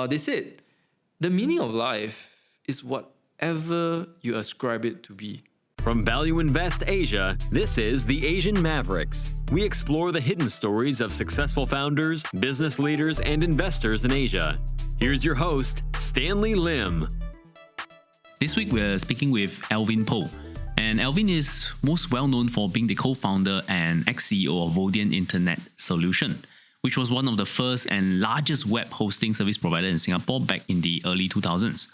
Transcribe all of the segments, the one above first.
they said the meaning of life is whatever you ascribe it to be. From Value Invest Asia, this is the Asian Mavericks. We explore the hidden stories of successful founders, business leaders, and investors in Asia. Here's your host, Stanley Lim. This week we're speaking with Alvin Po. And Alvin is most well known for being the co-founder and ex-CEO of Vodien Internet Solution, which was one of the first and largest web hosting service provider in Singapore back in the early 2000s.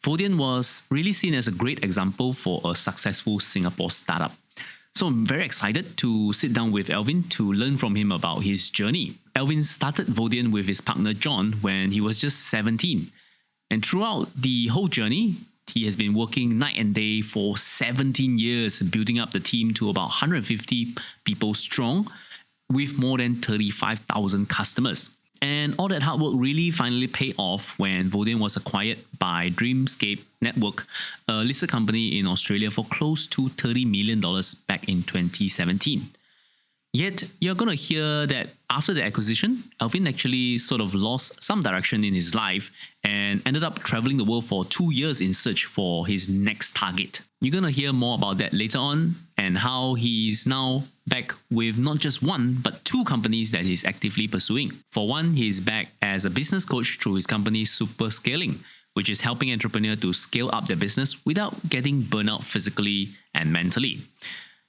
Vodien was really seen as a great example for a successful Singapore startup. So I'm very excited to sit down with Alvin to learn from him about his journey. Alvin started Vodien with his partner John when he was just 17. And throughout the whole journey, he has been working night and day for 17 years, building up the team to about 150 people strong, with more than 35,000 customers. And all that hard work really finally paid off when Vodien was acquired by Dreamscape Network, a listed company in Australia, for close to $30 million back in 2017. Yet, you're going to hear that after the acquisition, Alvin actually sort of lost some direction in his life and ended up traveling the world for 2 years in search for his next target. You're going to hear more about that later on and how he's now back with not just one, but two companies that he's actively pursuing. For one, he's back as a business coach through his company Super Scaling, which is helping entrepreneurs to scale up their business without getting burnt out physically and mentally.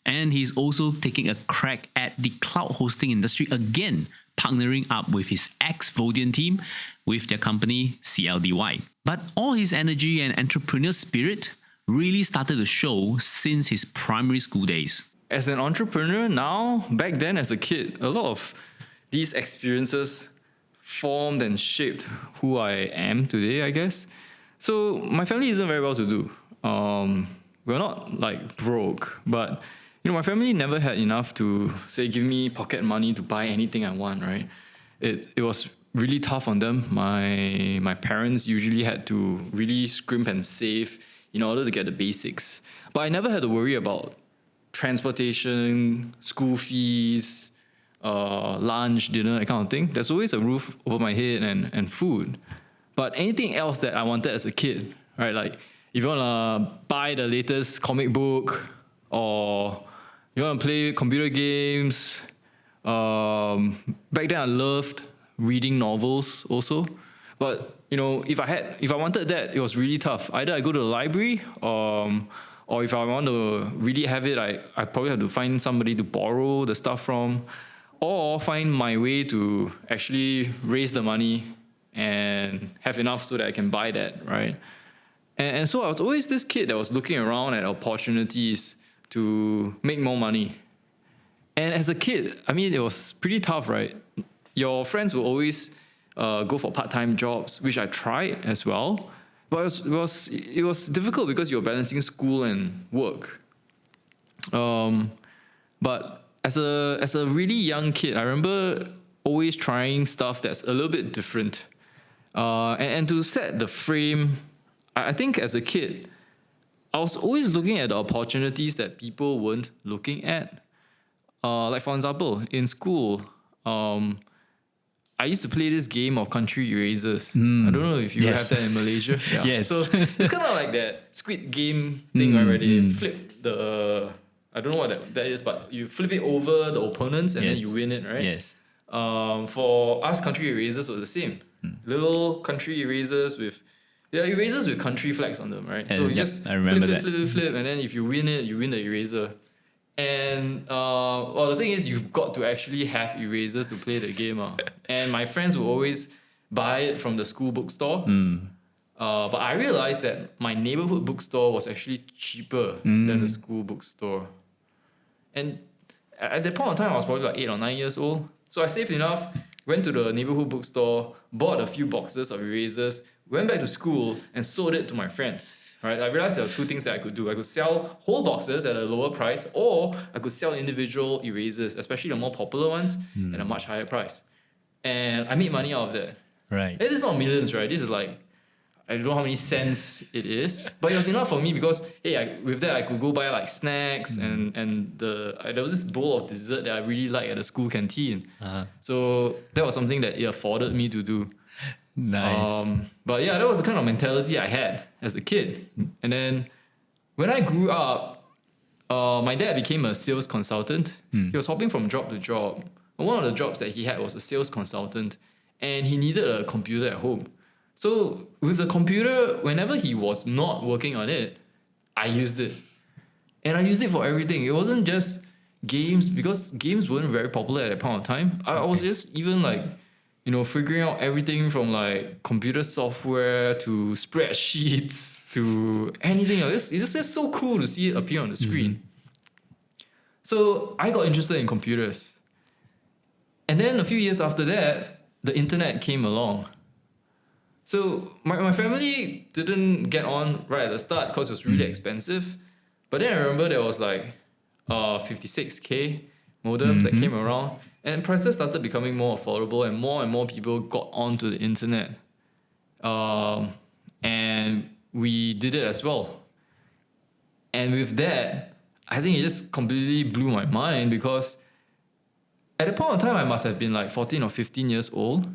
And he's also taking a crack at the cloud hosting industry again, partnering up with his ex-Vodien team with their company CLDY. But all his energy and entrepreneurial spirit really started to show since his primary school days. As an entrepreneur now, back then as a kid, a lot of these experiences formed and shaped who I am today, I guess. So my family isn't very well to do. We're not like broke, but my family never had enough to, say, give me pocket money to buy anything I want, right? It was really tough on them. My parents usually had to really scrimp and save in order to get the basics. But I never had to worry about transportation, school fees, lunch, dinner, that kind of thing. There's always a roof over my head and food. But anything else that I wanted as a kid, right? Like if you want to buy the latest comic book or you want to play computer games. Back then I loved reading novels also. But if I wanted that, it was really tough. Either I go to the library, or if I want to really have it, I probably have to find somebody to borrow the stuff from, or find my way to actually raise the money and have enough so that I can buy that, right? And so I was always this kid that was looking around at opportunities to make more money. And as a kid, it was pretty tough, right? Your friends will always go for part-time jobs, which I tried as well. But it was difficult because you're balancing school and work. But as a really young kid, I remember always trying stuff that's a little bit different. And to set the frame, I think as a kid, I was always looking at the opportunities that people weren't looking at. Like for example, in school, I used to play this game of country erasers. I don't know if you have that in Malaysia. Yeah. Yes. So it's kind of like that Squid Game thing, right? Where they flip the, I don't know what that is, but you flip it over the opponents and then you win it, right? Yes. For us, country erasers was the same. Little country erasers with country flags on them, right? And so you just flip, and then if you win it, you win the eraser. And the thing is, you've got to actually have erasers to play the game. And my friends will always buy it from the school bookstore. But I realized that my neighborhood bookstore was actually cheaper than the school bookstore. And at that point in time, I was probably like 8 or 9 years old. So I saved enough, went to the neighborhood bookstore, bought a few boxes of erasers, went back to school and sold it to my friends. Right? I realized there were two things that I could do. I could sell whole boxes at a lower price, or I could sell individual erasers, especially the more popular ones, at a much higher price. And I made money out of that. Right. This is not millions, right? This is like, I don't know how many cents it is, but it was enough for me because, hey, with that I could go buy like snacks and there was this bowl of dessert that I really liked at the school canteen. So that was something that it afforded me to do. Nice. But yeah, that was the kind of mentality I had as a kid. And then when I grew up, my dad became a sales consultant. He was hopping from job to job. And one of the jobs that he had was a sales consultant, and he needed a computer at home. So with the computer, whenever he was not working on it, I used it. And I used it for everything. It wasn't just games, because games weren't very popular at that point of time. I was just even like, figuring out everything from like computer software to spreadsheets to anything else. It's just so cool to see it appear on the screen. So I got interested in computers. And then a few years after that, the internet came along. So my family didn't get on right at the start because it was really expensive. But then I remember there was like 56K modems that came around, and prices started becoming more affordable, and more people got onto the internet. And we did it as well. And with that, I think it just completely blew my mind, because at the point of time, I must have been like 14 or 15 years old.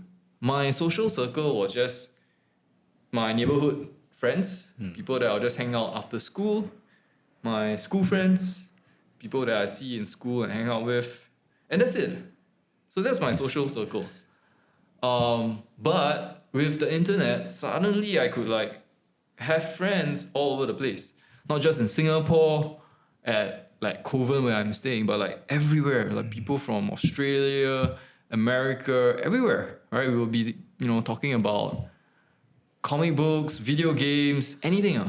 My social circle was just my neighborhood friends, people that I'll just hang out after school, my school friends, people that I see in school and hang out with, and that's it. So that's my social circle. But with the internet, suddenly I could like have friends all over the place, not just in Singapore at like Kovan where I'm staying, but like everywhere, like people from Australia, America, everywhere, right? We will be, talking about comic books, video games, anything.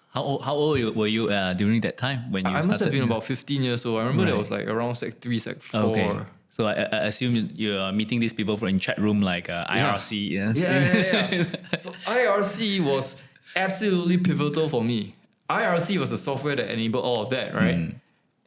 How old were you during that time when you started? I must have been about 15 years old. I remember that was like around Sec 3, Sec 4. Okay. So I assume you're meeting these people in chat room like IRC. Yeah. So IRC was absolutely pivotal for me. IRC was the software that enabled all of that, right?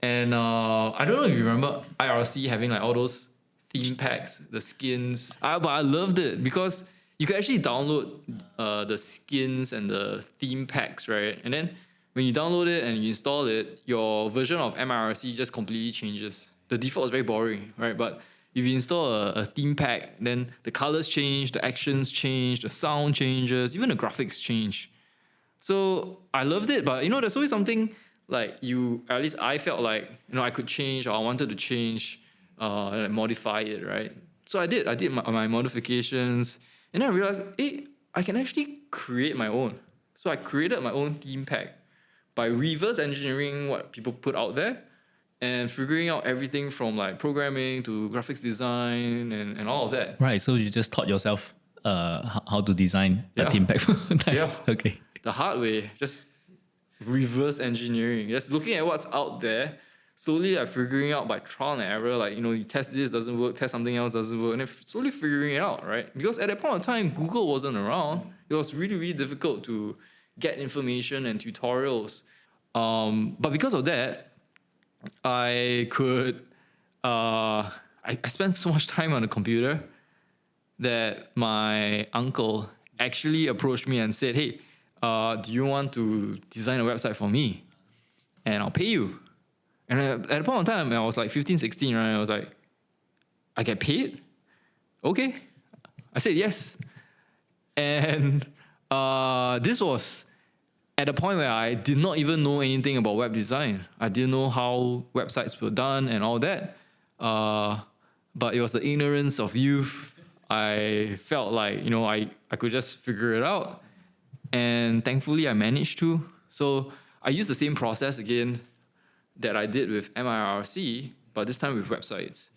And I don't know if you remember IRC having like all those theme packs, the skins. But I loved it because you could actually download the skins and the theme packs, right? And then when you download it and you install it, your version of MIRC just completely changes. The default is very boring, right? But if you install a theme pack, then the colors change, the actions change, the sound changes, even the graphics change. So I loved it, but there's always something like at least I felt like, I could change, or I wanted to change, modify it, right? So I did my modifications, and then I realized, hey, I can actually create my own. So I created my own theme pack by reverse engineering what people put out there and figuring out everything from like programming to graphics design and all of that. Right, so you just taught yourself how to design a theme pack. Nice. Yeah. Okay. The hard way, just reverse engineering, just looking at what's out there, slowly like figuring out by trial and error, like, you test this, doesn't work, test something else, doesn't work, and then slowly figuring it out, right? Because at that point in time, Google wasn't around. It was really, really difficult to get information and tutorials. But because of that, I could, I spent so much time on the computer that my uncle actually approached me and said, hey, do you want to design a website for me? And I'll pay you. And at the point in time, I was like 15, 16, right? I was like, I get paid? Okay. I said yes. And this was at a point where I did not even know anything about web design. I didn't know how websites were done and all that. But it was the ignorance of youth. I felt like, I could just figure it out. And thankfully, I managed to. So I used the same process again that I did with MIRC, but this time with websites.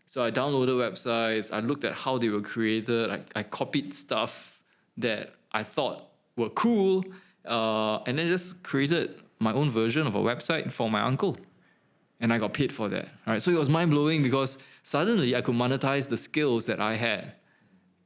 So I downloaded websites, I looked at how they were created, I copied stuff that I thought were cool, and then just created my own version of a website for my uncle. And I got paid for that. Right? So it was mind-blowing because suddenly I could monetize the skills that I had.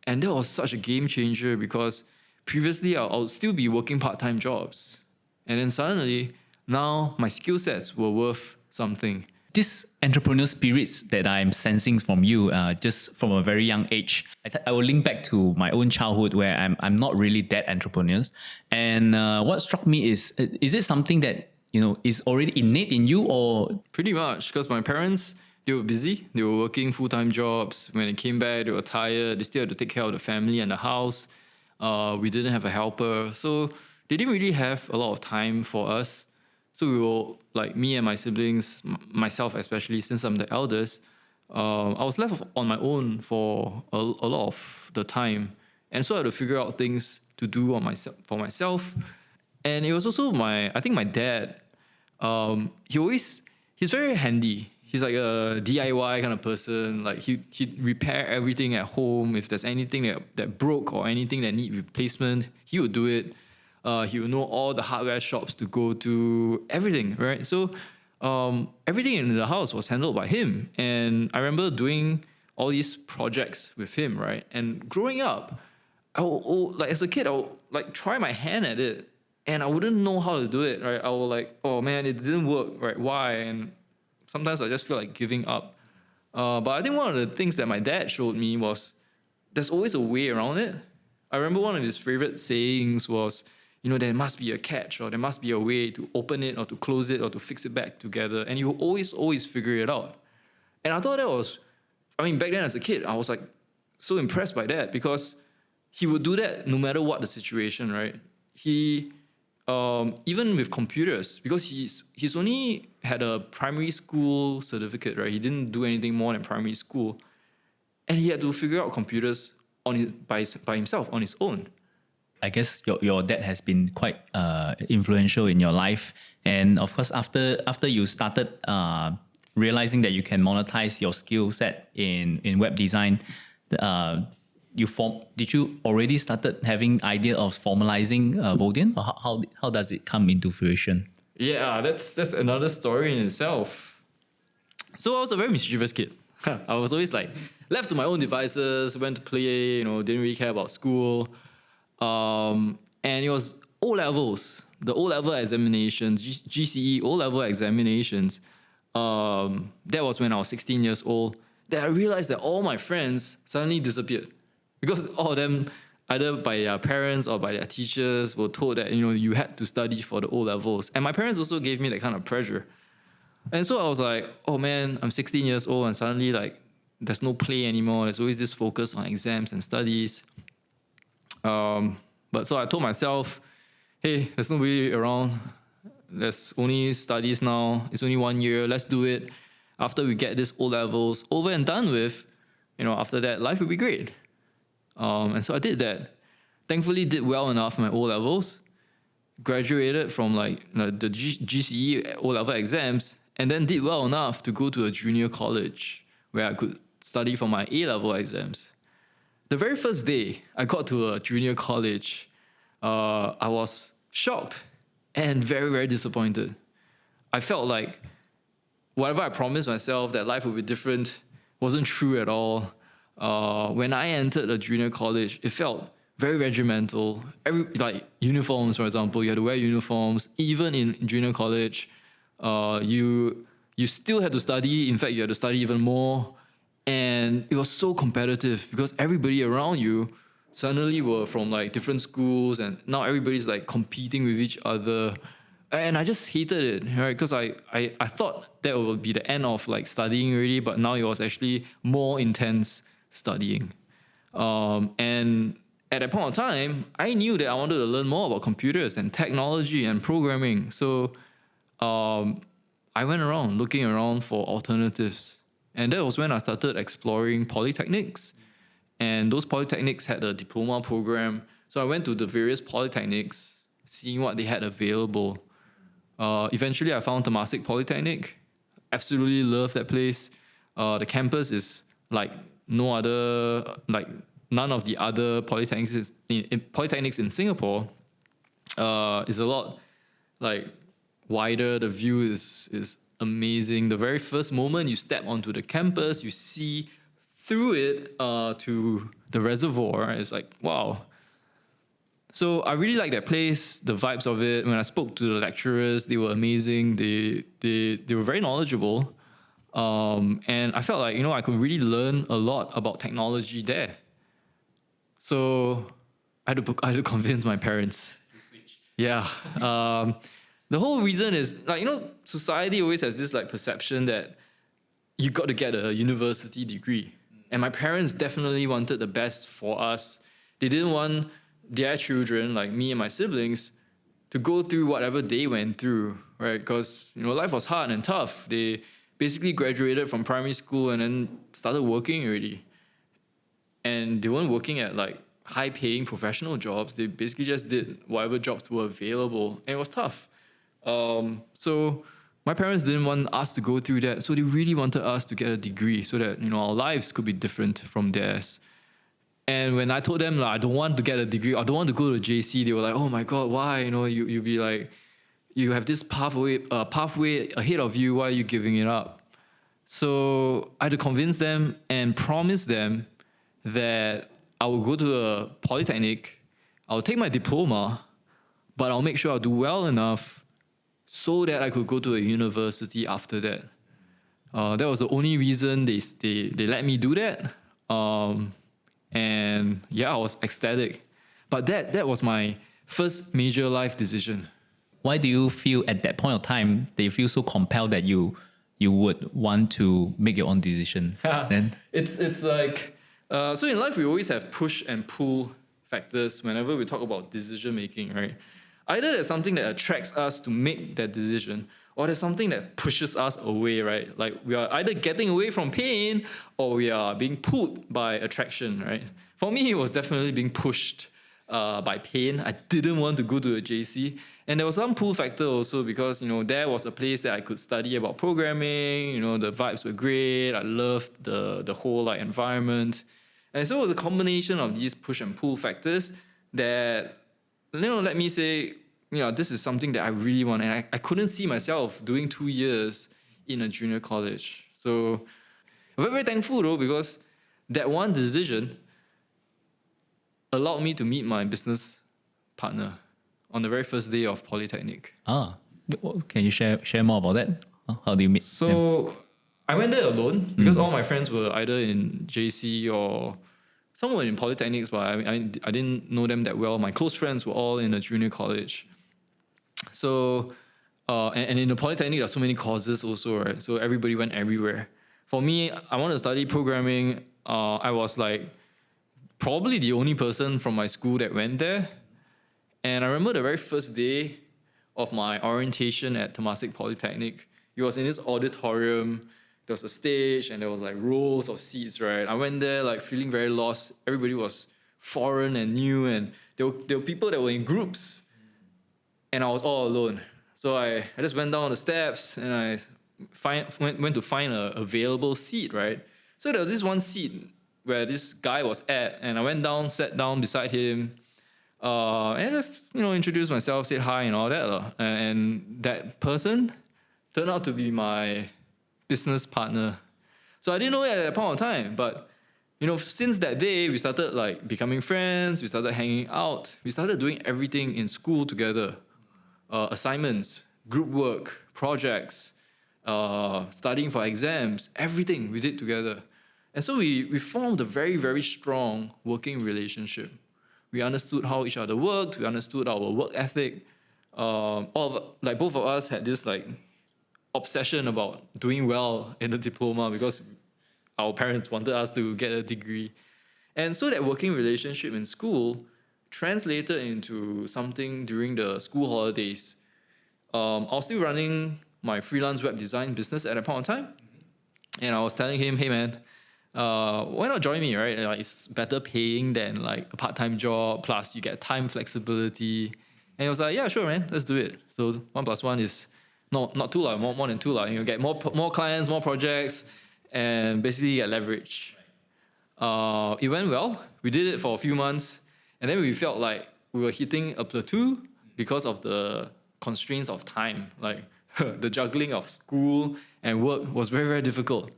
And that was such a game changer because previously I'll still be working part-time jobs. And then suddenly, now my skill sets were worth something. This entrepreneurial spirits that I'm sensing from you, just from a very young age, I will link back to my own childhood where I'm not really that entrepreneurs. And what struck me is it something that is already innate in you, or pretty much? Because my parents, they were busy. They were working full-time jobs. When they came back, they were tired. They still had to take care of the family and the house. We didn't have a helper. So they didn't really have a lot of time for us. So we were, like me and my siblings, myself especially, since I'm the eldest, I was left on my own for a lot of the time. And so I had to figure out things to do for myself. And it was also I think my dad, he's very handy. He's like a DIY kind of person. Like he'd repair everything at home. If there's anything that broke or anything that need replacement, he would do it. He would know all the hardware shops to go to, everything, right? So everything in the house was handled by him. And I remember doing all these projects with him, right? And growing up, like as a kid, I would like try my hand at it, and I wouldn't know how to do it, right? I would like, oh man, it didn't work, right? Why? And sometimes I just feel like giving up. But I think one of the things that my dad showed me was there's always a way around it. I remember one of his favorite sayings was, there must be a catch, or there must be a way to open it or to close it or to fix it back together. And you always figure it out. And I thought back then as a kid, I was like so impressed by that, because he would do that no matter what the situation, right? He, even with computers, because he's only had a primary school certificate, right? He didn't do anything more than primary school. And he had to figure out computers by himself, on his own. I guess your dad has been quite influential in your life, and of course after you started realizing that you can monetize your skill set in web design, did you already started having idea of formalizing Vodien, or how does it come into fruition? Yeah, that's another story in itself. So I was a very mischievous kid. I was always like left to my own devices, went to play, didn't really care about school. And it was O-levels, the O-level examinations, GCE O-level examinations. That was when I was 16 years old, that I realized that all my friends suddenly disappeared, because all of them, either by their parents or by their teachers, were told that, you had to study for the O-levels. And my parents also gave me that kind of pressure. And so I was like, oh man, I'm 16 years old, and suddenly like there's no play anymore. There's always this focus on exams and studies. But so I told myself, hey, there's nobody around. There's only studies now. It's only 1 year. Let's do it. After we get this O-levels over and done with, after that, life will be great. And so I did that. Thankfully, did well enough in my O-levels. Graduated from the GCE O-level exams, and then did well enough to go to a junior college where I could study for my A-level exams. The very first day I got to a junior college, I was shocked and very, very disappointed. I felt like whatever I promised myself that life would be different wasn't true at all. When I entered a junior college, it felt very regimental. Uniforms, for example, you had to wear uniforms. Even in junior college, you still had to study. In fact, you had to study even more. And it was so competitive because everybody around you suddenly were from different schools, and now everybody's competing with each other. And I just hated it, right? Because I thought that would be the end of studying already, but now it was actually more intense studying. And at that point of time, I knew that I wanted to learn more about computers and technology and programming. So I went around looking around for alternatives. And that was when I started exploring polytechnics. And those polytechnics had a diploma program. So I went to the various polytechnics, seeing what they had available. Eventually, I found Temasek Polytechnic. Absolutely love that place. The campus is no other, none of the other polytechnics in Singapore. Is a lot wider. The view is amazing. The very first moment you step onto the campus, you see through it to the reservoir. It's wow. So I really like that place, the vibes of it. When I spoke to the lecturers, they were amazing. They were very knowledgeable. And I felt I could really learn a lot about technology there. So I had to convince my parents. Yeah. The whole reason is society always has this perception that you got to get a university degree. And my parents definitely wanted the best for us. They didn't want their children, like me and my siblings, to go through whatever they went through, right? Because, life was hard and tough. They basically graduated from primary school and then started working already. And they weren't working at like high-paying professional jobs. They basically just did whatever jobs were available, and it was tough. So my parents didn't want us to go through that, so they really wanted us to get a degree so that our lives could be different from theirs. And when I told them I don't want to get a degree, I don't want to go to JC, they were like, "Oh my God, why? You'll be like, you have this pathway ahead of you. Why are you giving it up?" So I had to convince them and promise them that I will go to a polytechnic, I'll take my diploma, but I'll make sure I'll do well enough so that I could go to a university after that. That was the only reason they let me do that. And yeah, I was ecstatic. But that was my first major life decision. Why do you feel at that point of time that you feel so compelled that you would want to make your own decision? Then It's like, so in life we always have push and pull factors whenever we talk about decision making, right? Either there's something that attracts us to make that decision, or there's something that pushes us away, right? Like we are either getting away from pain or we are being pulled by attraction, right? For me, it was definitely being pushed by pain. I didn't want to go to a JC. And there was some pull factor also because, there was a place that I could study about programming. The vibes were great. I loved the whole environment. And so it was a combination of these push and pull factors that, let me say, this is something that I really want. And I couldn't see myself doing 2 years in a junior college. So I'm very, very thankful though, because that one decision allowed me to meet my business partner on the very first day of Polytechnic. Can you share more about that? How do you meet them? So I went there alone because all my friends were either in JC or some were in Polytechnics, but I didn't know them that well. My close friends were all in a junior college. So, and in the Polytechnic, there are so many courses also, right? So everybody went everywhere. For me, I wanted to study programming. I was probably the only person from my school that went there. And I remember the very first day of my orientation at Temasek Polytechnic. It was in this auditorium. There was a stage and there was rows of seats, right? I went there feeling very lost. Everybody was foreign and new, and there were people that were in groups, and I was all alone. So I just went down the steps and I went to find an available seat, right? So there was this one seat where this guy was at, and I went down, sat down beside him, and just introduced myself, said hi and all that. And that person turned out to be my business partner. So I didn't know it at that point of time, but since that day we started becoming friends, we started hanging out, we started doing everything in school together. Assignments, group work, projects, studying for exams, everything we did together. And so we formed a very, very strong working relationship. We understood how each other worked, we understood our work ethic. Both of us had this obsession about doing well in the diploma because our parents wanted us to get a degree. And so that working relationship in school translated into something during the school holidays. I was still running my freelance web design business at that point in time. And I was telling him, hey man, why not join me, right? It's better paying than a part-time job, plus you get time flexibility. And he was like, yeah, sure man, let's do it. So 1 + 1 is not 2, more than 2. You get more clients, more projects, and basically get leverage. It went well. We did it for a few months, and then we felt like we were hitting a plateau because of the constraints of time. The juggling of school and work was very, very difficult.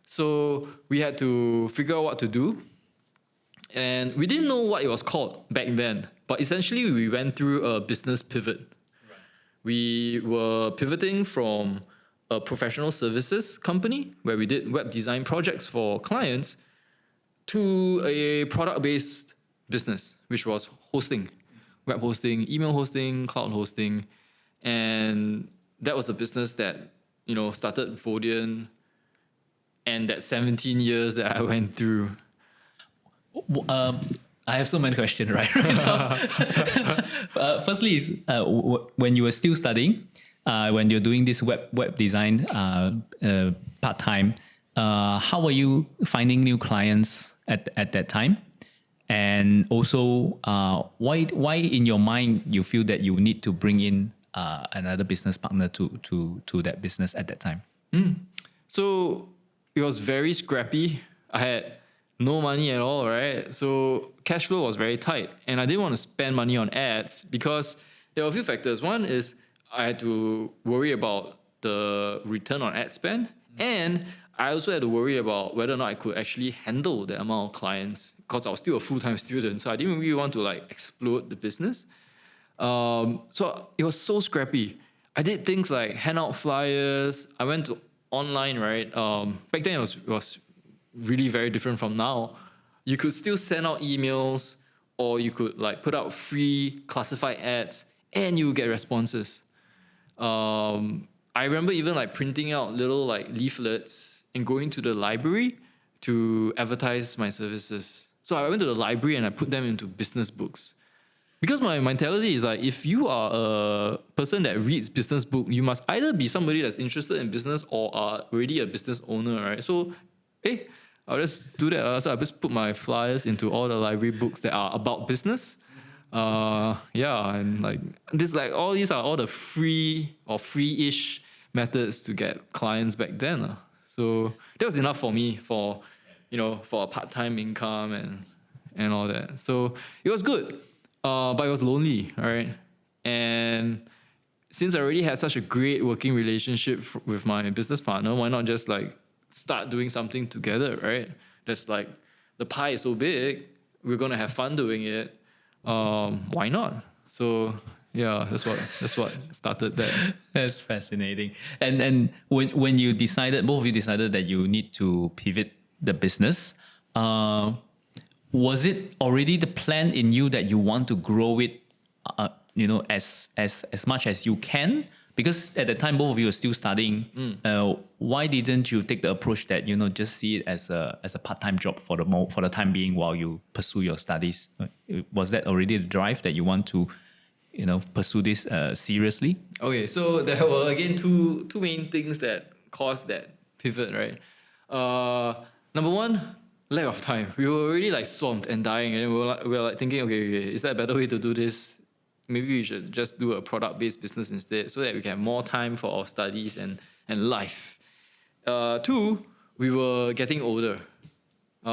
So we had to figure out what to do. And we didn't know what it was called back then, but essentially we went through a business pivot. We were pivoting from a professional services company where we did web design projects for clients to a product-based business, which was hosting, web hosting, email hosting, cloud hosting. And that was the business that, started Vodien and that 17 years that I went through. I have so many questions right now. Firstly, is when you were still studying, when you're doing this web design part time, how were you finding new clients at that time? And also, why in your mind you feel that you need to bring in another business partner to that business at that time? So it was very scrappy. I had no money at all, right? So cash flow was very tight, and I didn't want to spend money on ads because there were a few factors. One is I had to worry about the return on ad spend, and I also had to worry about whether or not I could actually handle the amount of clients because I was still a full-time student. So I didn't really want to like explode the business. So it was so scrappy. I did things like hand out flyers. I went to online, right? Back then it was really very different from now. You could still send out emails, or you could like put out free classified ads, and you would get responses. I remember even like printing out little like leaflets and going to the library to advertise my services. So I went to the library and I put them into business books. Because my mentality is like, if you are a person that reads business book, you must either be somebody that's interested in business or are already a business owner, right? So, hey, I'll just do that. So I just put my flyers into all the library books that are about business. And like this, like all these are all the free or free-ish methods to get clients back then. So that was enough for me for a part-time income and all that. So it was good. But it was lonely, right? And since I already had such a great working relationship with my business partner, why not just like start doing something together, right? That's like, the pie is so big, we're gonna have fun doing it. Why not? So yeah, that's what started that. That's fascinating. And when you decided, both of you decided that you need to pivot the business, was it already the plan in you that you want to grow it, as much as you can? Because at the time, both of you are still studying. Why didn't you take the approach that just see it as a part-time job for the time being while you pursue your studies? Was that already the drive that you want to, pursue this seriously? Okay, so there were again two main things that caused that pivot, right? Number one, lack of time. We were already like swamped and dying, and we were like thinking, okay, is there a better way to do this? Maybe we should just do a product-based business instead, so that we can have more time for our studies and life. Two, we were getting older. We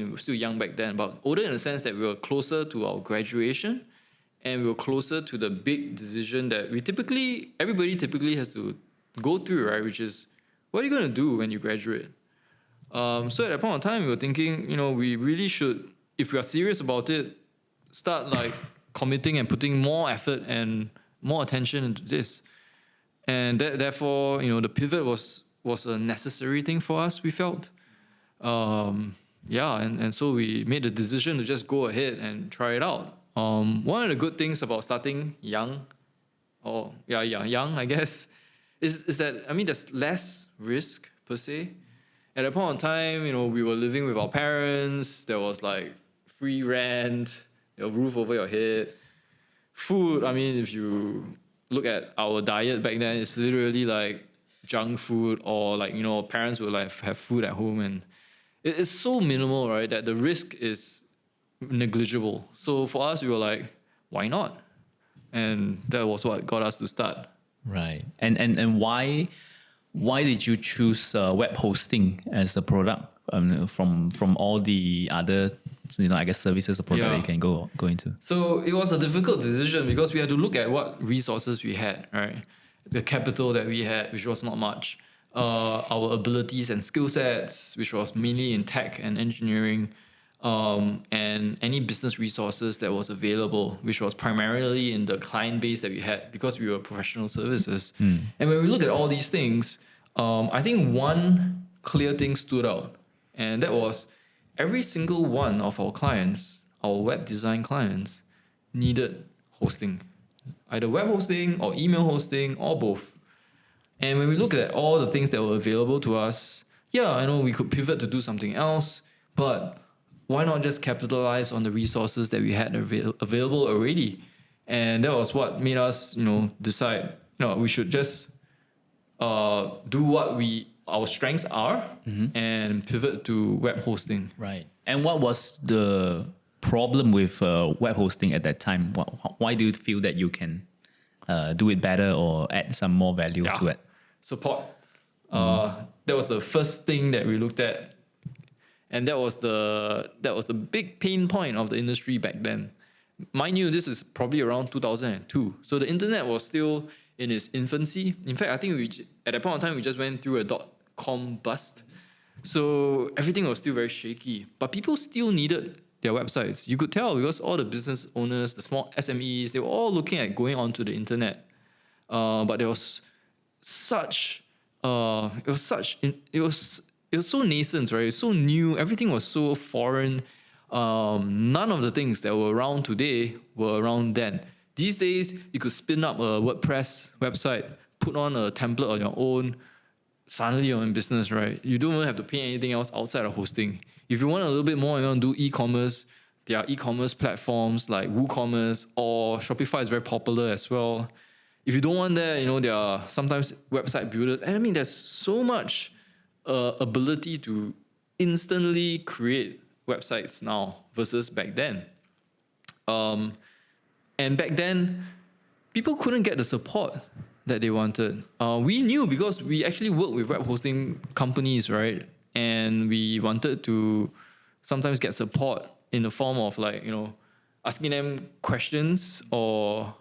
were still young back then, but older in the sense that we were closer to our graduation, and we were closer to the big decision that everybody typically has to go through, right? Which is, what are you going to do when you graduate? So at that point in time, we were thinking, we really should, if we are serious about it, start like committing and putting more effort and more attention into this. And therefore, the pivot was a necessary thing for us, we felt. And so we made the decision to just go ahead and try it out. One of the good things about starting young, I guess, is that, there's less risk per se. At that point in time, we were living with our parents. There was like free rent, a roof over your head. Food, if you look at our diet back then, it's literally like junk food, or like, parents would like have food at home, and it's so minimal, right, that the risk is negligible. So for us, we were like, why not? And that was what got us to start. Right. And why did you choose web hosting as a product from all the other services or product that you can go into? So it was a difficult decision because we had to look at what resources we had, right? The capital that we had, which was not much. Our abilities and skill sets, which was mainly in tech and engineering, and any business resources that was available, which was primarily in the client base that we had because we were professional services. And when we look at all these things, I think one clear thing stood out, and that was every single one of our clients, our web design clients, needed hosting, either web hosting or email hosting or both. And when we look at all the things that were available to us, I know we could pivot to do something else, but why not just capitalize on the resources that we had available already? And that was what made us, decide, we should just do what our strengths are and pivot to web hosting. Right. And what was the problem with web hosting at that time? Why do you feel that you can do it better or add some more value to it? Support. That was the first thing that we looked at, and that was the big pain point of the industry back then. Mind you, this is probably around 2002, so the internet was still in its infancy. In fact, I think at that point in time we just went through a .com bust, so everything was still very shaky. But people still needed their websites. You could tell because all the business owners, the small SMEs, they were all looking at going onto the internet. But there was it was so nascent, right? It was so new. Everything was so foreign. None of the things that were around today were around then. These days, you could spin up a WordPress website, put on a template on your own. Suddenly you're in business, right? You don't even have to pay anything else outside of hosting. If you want a little bit more, you want to do e-commerce, there are e-commerce platforms like WooCommerce, or Shopify is very popular as well. If you don't want that, there are sometimes website builders. And I mean, there's so much ability to instantly create websites now versus back then. And back then, people couldn't get the support that they wanted. We knew because we actually worked with web hosting companies, right? And we wanted to sometimes get support in the form of asking them questions or,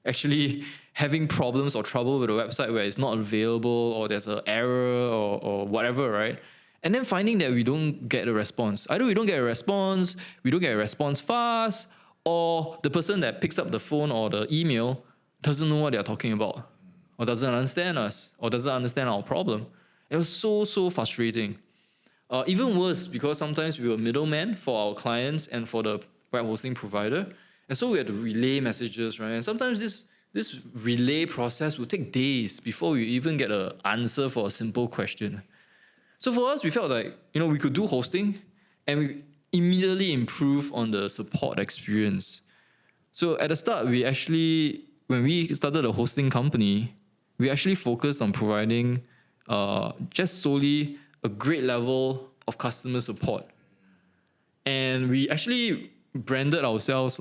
actually having problems or trouble with a website where it's not available or there's an error or whatever, right? And then finding that we don't get a response. Either we don't get a response, we don't get a response fast, or the person that picks up the phone or the email doesn't know what they're talking about, or doesn't understand us, or doesn't understand our problem. It was so frustrating. Even worse, because sometimes we were middlemen for our clients and for the web hosting provider, and so we had to relay messages, right? And sometimes this relay process will take days before we even get an answer for a simple question. So for us, we felt like we could do hosting, and we immediately improve on the support experience. So at the start, when we started a hosting company, we actually focused on providing just solely a great level of customer support. And we actually branded ourselves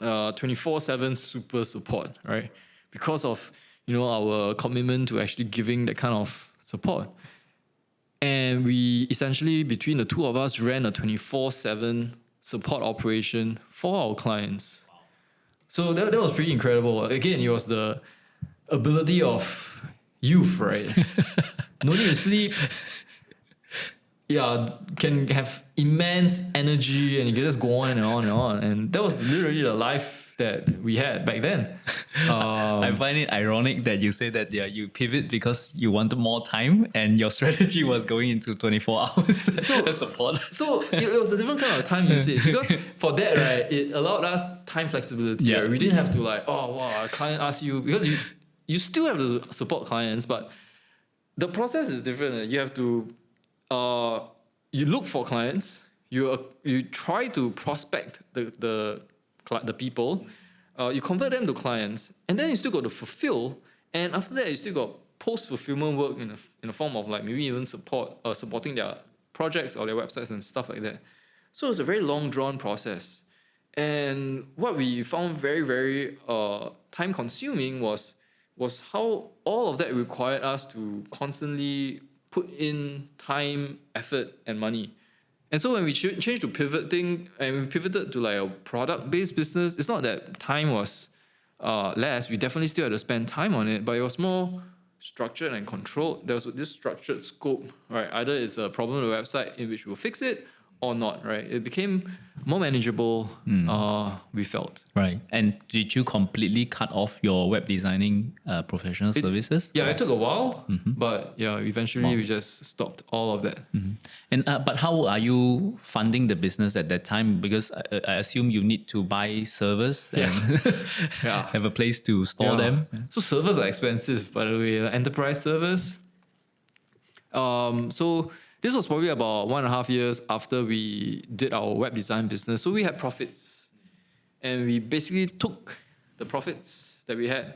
24/7 super support, right? Because of our commitment to actually giving that kind of support. And we essentially, between the two of us, ran a 24/7 support operation for our clients. So that was pretty incredible. Again, it was the ability of youth, right? No need to sleep. Yeah, can have immense energy and you can just go on and on and on. And that was literally the life that we had back then. I find it ironic that you say that you pivot because you wanted more time and your strategy was going into 24 hours support. So it was a different kind of time usage because for that, right, it allowed us time flexibility. Yeah. Right? We didn't have to a client asks you, because you still have to support clients, but the process is different. You have to you look for clients, you try to prospect the people, you convert them to clients, and then you still got to fulfill, and after that you still got post-fulfillment work in a form of maybe even supporting their projects or their websites and stuff like that. So it's a very long drawn process. And what we found very, very time consuming was how all of that required us to constantly put in time, effort, and money. And so when we changed to pivoting, and we pivoted to a product-based business, it's not that time was less. We definitely still had to spend time on it, but it was more structured and controlled. There was this structured scope, right? Either it's a problem with the website in which we'll fix it or not, right? It became more manageable, we felt. Right. And did you completely cut off your web designing professional services? Yeah, it took a while, but yeah, eventually we just stopped all of that. And but how are you funding the business at that time? Because I assume you need to buy servers and have a place to store them. So servers are expensive, by the way, enterprise servers. So This was probably about 1.5 years after we did our web design business. So we had profits. And we basically took the profits that we had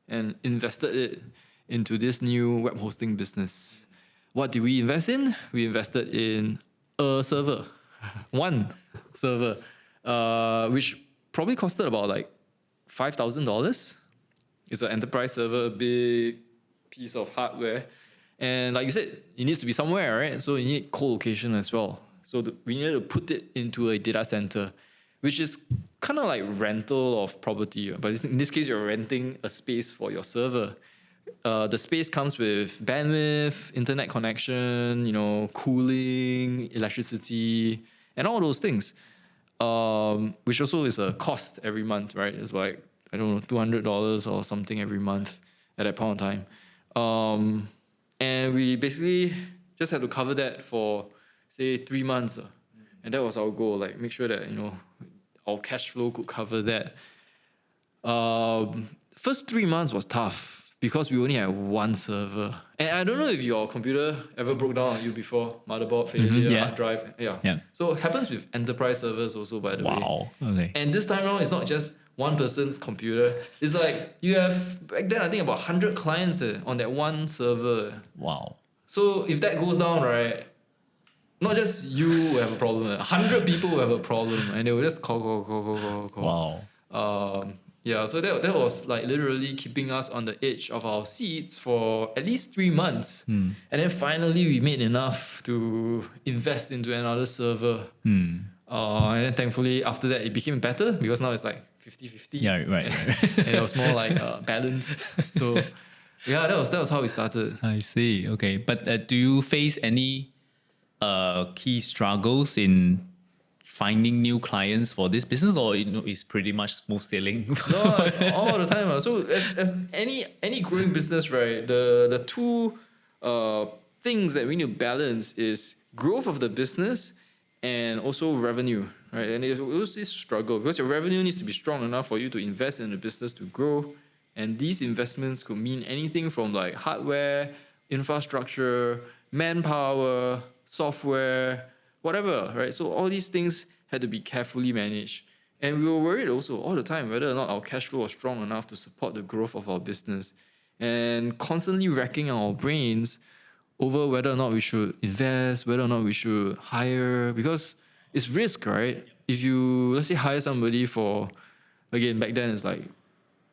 and invested it into this new web hosting business. What did we invest in? We invested in a server, one server, which probably costed about like $5,000. It's an enterprise server, a big piece of hardware. And like you said, it needs to be somewhere, right? So you need co-location as well. So we needed to put it into a data center, which is kind of like rental of property. But in this case, you're renting a space for your server. The space comes with bandwidth, internet connection, cooling, electricity, and all those things, which also is a cost every month, right? It's like, I don't know, $200 or something every month at that point in time. And we basically just had to cover that for, say, 3 months. And that was our goal, like make sure that, our cash flow could cover that. First 3 months was tough because we only had one server. And I don't know if your computer ever broke down on you before, motherboard failure, hard drive. Yeah. So it happens with enterprise servers also, by the way. Wow. Okay. And this time around, it's not just one person's computer. It's like you have, back then, I think about 100 clients on that one server. Wow. So if that goes down, right, not just you will have a problem, 100 people will have a problem, and they will just call. Wow. So that was like literally keeping us on the edge of our seats for at least 3 months. And then finally we made enough to invest into another server. And then thankfully after that it became better because now it's like 50-50. Yeah, right. And it was more like balanced. So yeah, that was how we started. I see. Okay. But do you face any key struggles in finding new clients for this business, or it's pretty much smooth sailing? No, it's all the time. So as any growing business, right, the two things that we need to balance is growth of the business and also revenue, right? And it was this struggle because your revenue needs to be strong enough for you to invest in the business to grow. And these investments could mean anything from like hardware, infrastructure, manpower, software, whatever, right? So all these things had to be carefully managed. And we were worried also all the time whether or not our cash flow was strong enough to support the growth of our business. And constantly racking our brains over whether or not we should invest, whether or not we should hire, because it's risk, right? If you, let's say, hire somebody for, again, back then it's like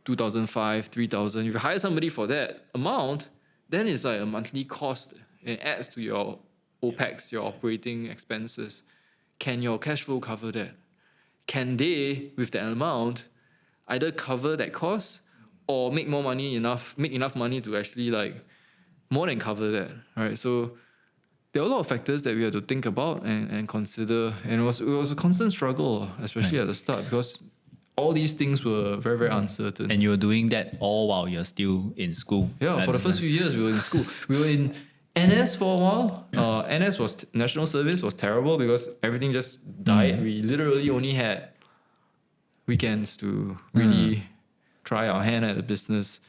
2,500, 3,000. If you hire somebody for that amount, then it's like a monthly cost. It adds to your OPEX, your operating expenses. Can your cash flow cover that? Can they, with that amount, either cover that cost or make enough money to actually like more than cover that, right? So there are a lot of factors that we had to think about and consider, and it was a constant struggle, especially at the start, because all these things were very, very uncertain. And you were doing that all while you're still in school. Yeah, for the first few years we were in school. We were in NS for a while. NS was national service was terrible because everything just died. We literally only had weekends to really try our hand at the business.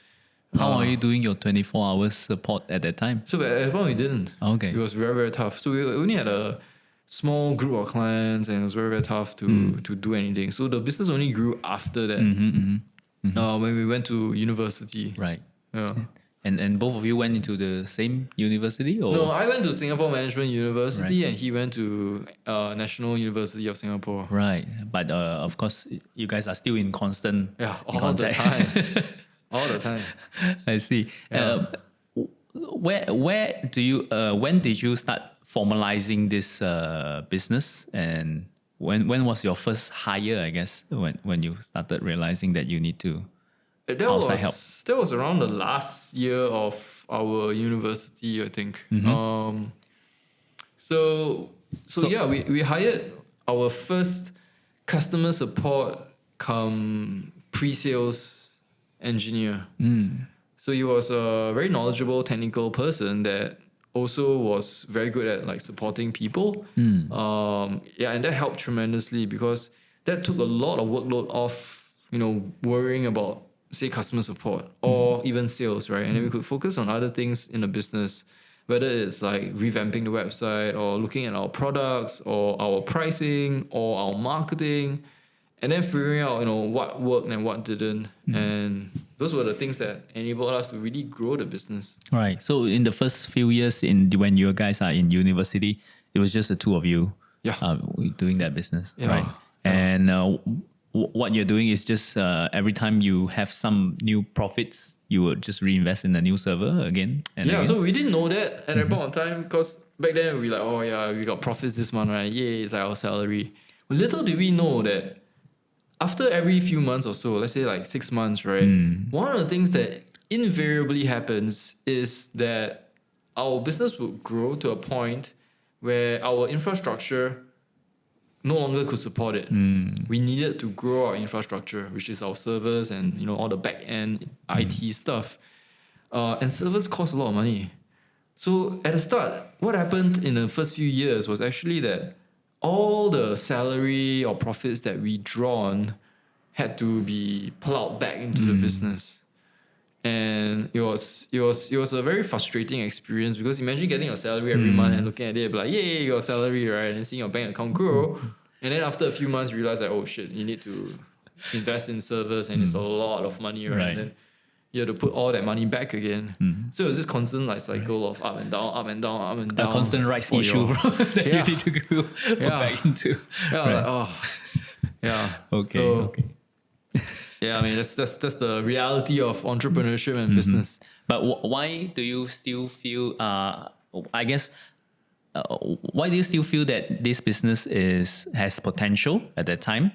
How are you doing your 24 hours support at that time? So at that point we didn't. Okay. It was very, very tough. So we only had a small group of clients and it was very, very tough to do anything. So the business only grew after that. When we went to university. Right. Yeah. And both of you went into the same university? Or? No, I went to Singapore Management University and he went to National University of Singapore. Right. But of course, you guys are still in constant contact. The time. All the time. I see. Yeah. Where do you? When did you start formalizing this business? And when was your first hire? I guess when you started realizing that you need to outside help. That was around the last year of our university, I think. So yeah, we hired our first customer support come pre-sales engineer. So he was a very knowledgeable technical person that also was very good at like supporting people. And that helped tremendously because that took a lot of workload off, worrying about, say, customer support or even sales, right? And then we could focus on other things in the business. whether it's like revamping the website or looking at our products or our pricing or our marketing, and then figuring out, what worked and what didn't. And those were the things that enabled us to really grow the business. Right. So in the first few years, when you guys are in university, it was just the two of you, Yeah. doing that business, Yeah. right? Yeah. And what you're doing is just every time you have some new profits, you would just reinvest in a new server again and Yeah, again. so we didn't know that at that point of time, because back then we like, oh yeah, we got profits this month, right? Yay, it's like our salary. Little did we know that after every few months or so, let's say like 6 months, right? One of the things that invariably happens is that our business will grow to a point where our infrastructure no longer could support it. We needed to grow our infrastructure, which is our servers and all the back end IT stuff. And servers cost a lot of money. So at the start, what happened in the first few years was actually that all the salary or profits that we drawn had to be plowed back into the business. And it was a very frustrating experience, because imagine getting your salary every month and looking at it, like, yay, your salary, right? And seeing your bank account grow. And then after a few months, you realize that, oh shit, you need to invest in servers, and it's a lot of money, right? Right. And then you have to put all that money back again. So it was this constant like cycle of up and down, up and down, up and down. A constant rice for issue your- that Yeah. you need to go put back into. Yeah, Right. like, oh, yeah. Okay. So, Okay. yeah, I mean that's the reality of entrepreneurship and business. But why do you still feel? I guess. Why do you still feel that this business has potential at that time?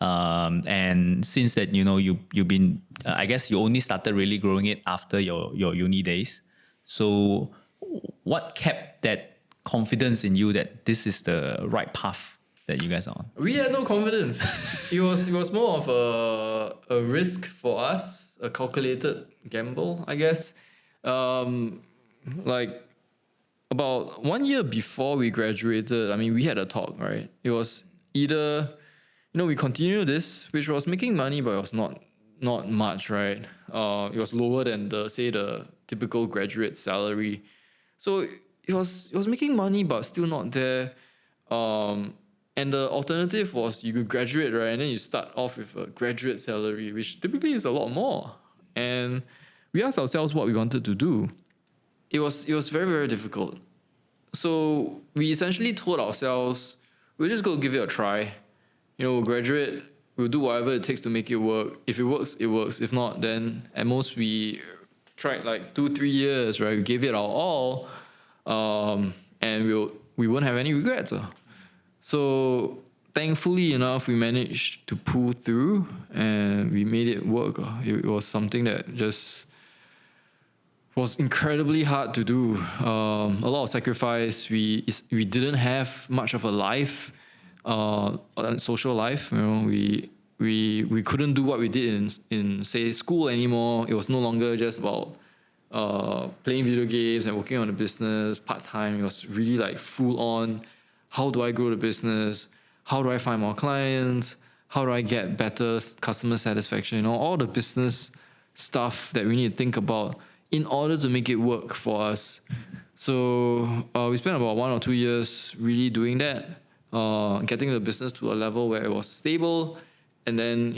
And since that you've been, I guess you only started really growing it after your uni days. So what kept that confidence in you that this is the right path that you guys are on? We had no confidence. it was more of a risk for us, a calculated gamble, I guess. Like about 1 year before we graduated, I mean, we had a talk, right? It was either, we continue this, which was making money, but it was not much, right? It was lower than the typical graduate salary. So it was making money, but still not there. And the alternative was you could graduate, right? And then you start off with a graduate salary, which typically is a lot more. And we asked ourselves what we wanted to do. It was very, very difficult. So we essentially told ourselves, we'll just go give it a try. We'll graduate, we'll do whatever it takes to make it work. If it works, it works. If not, then at most we tried like 2-3 years, right? We gave it our all, and we won't have any regrets. So thankfully enough, we managed to pull through and we made it work. It was something that just was incredibly hard to do. A lot of sacrifice. We didn't have much of a life, social life. We couldn't do what we did in say school anymore. It was no longer just about playing video games and working on the business part time. It was really like full on. How do I grow the business? How do I find more clients? How do I get better customer satisfaction? All the business stuff that we need to think about in order to make it work for us. So we spent about 1 or 2 years really doing that, getting the business to a level where it was stable, and then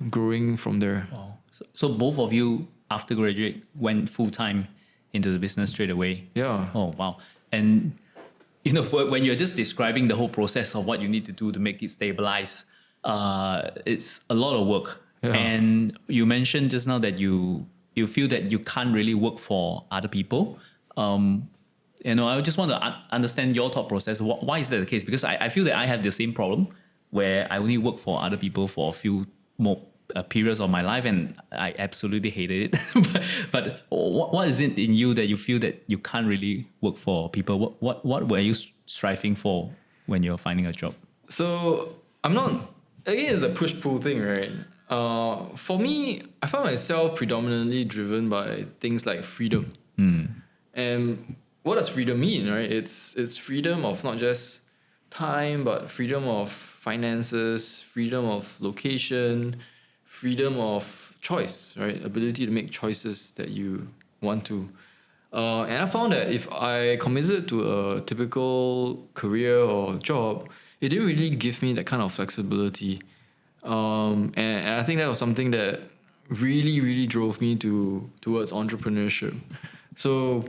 growing from there. Wow. So both of you, after graduate, went full time into the business straight away. Yeah. Oh wow. And when you're just describing the whole process of what you need to do to make it stabilize, it's a lot of work. Yeah. And you mentioned just now that you feel that you can't really work for other people. I just want to understand your thought process. Why is that the case? Because I feel that I have the same problem where I only work for other people for a few more periods of my life, and I absolutely hated it. but what is it in you that you feel that you can't really work for people? What were you striving for when you're finding a job? So I'm not, again, it's the push-pull thing, right? For me, I find myself predominantly driven by things like freedom. And what does freedom mean, right? It's freedom of not just time, but freedom of finances, freedom of location, freedom of choice, right? Ability to make choices that you want to. And I found that if I committed to a typical career or job, it didn't really give me that kind of flexibility. And I think that was something that really, really drove me towards entrepreneurship. So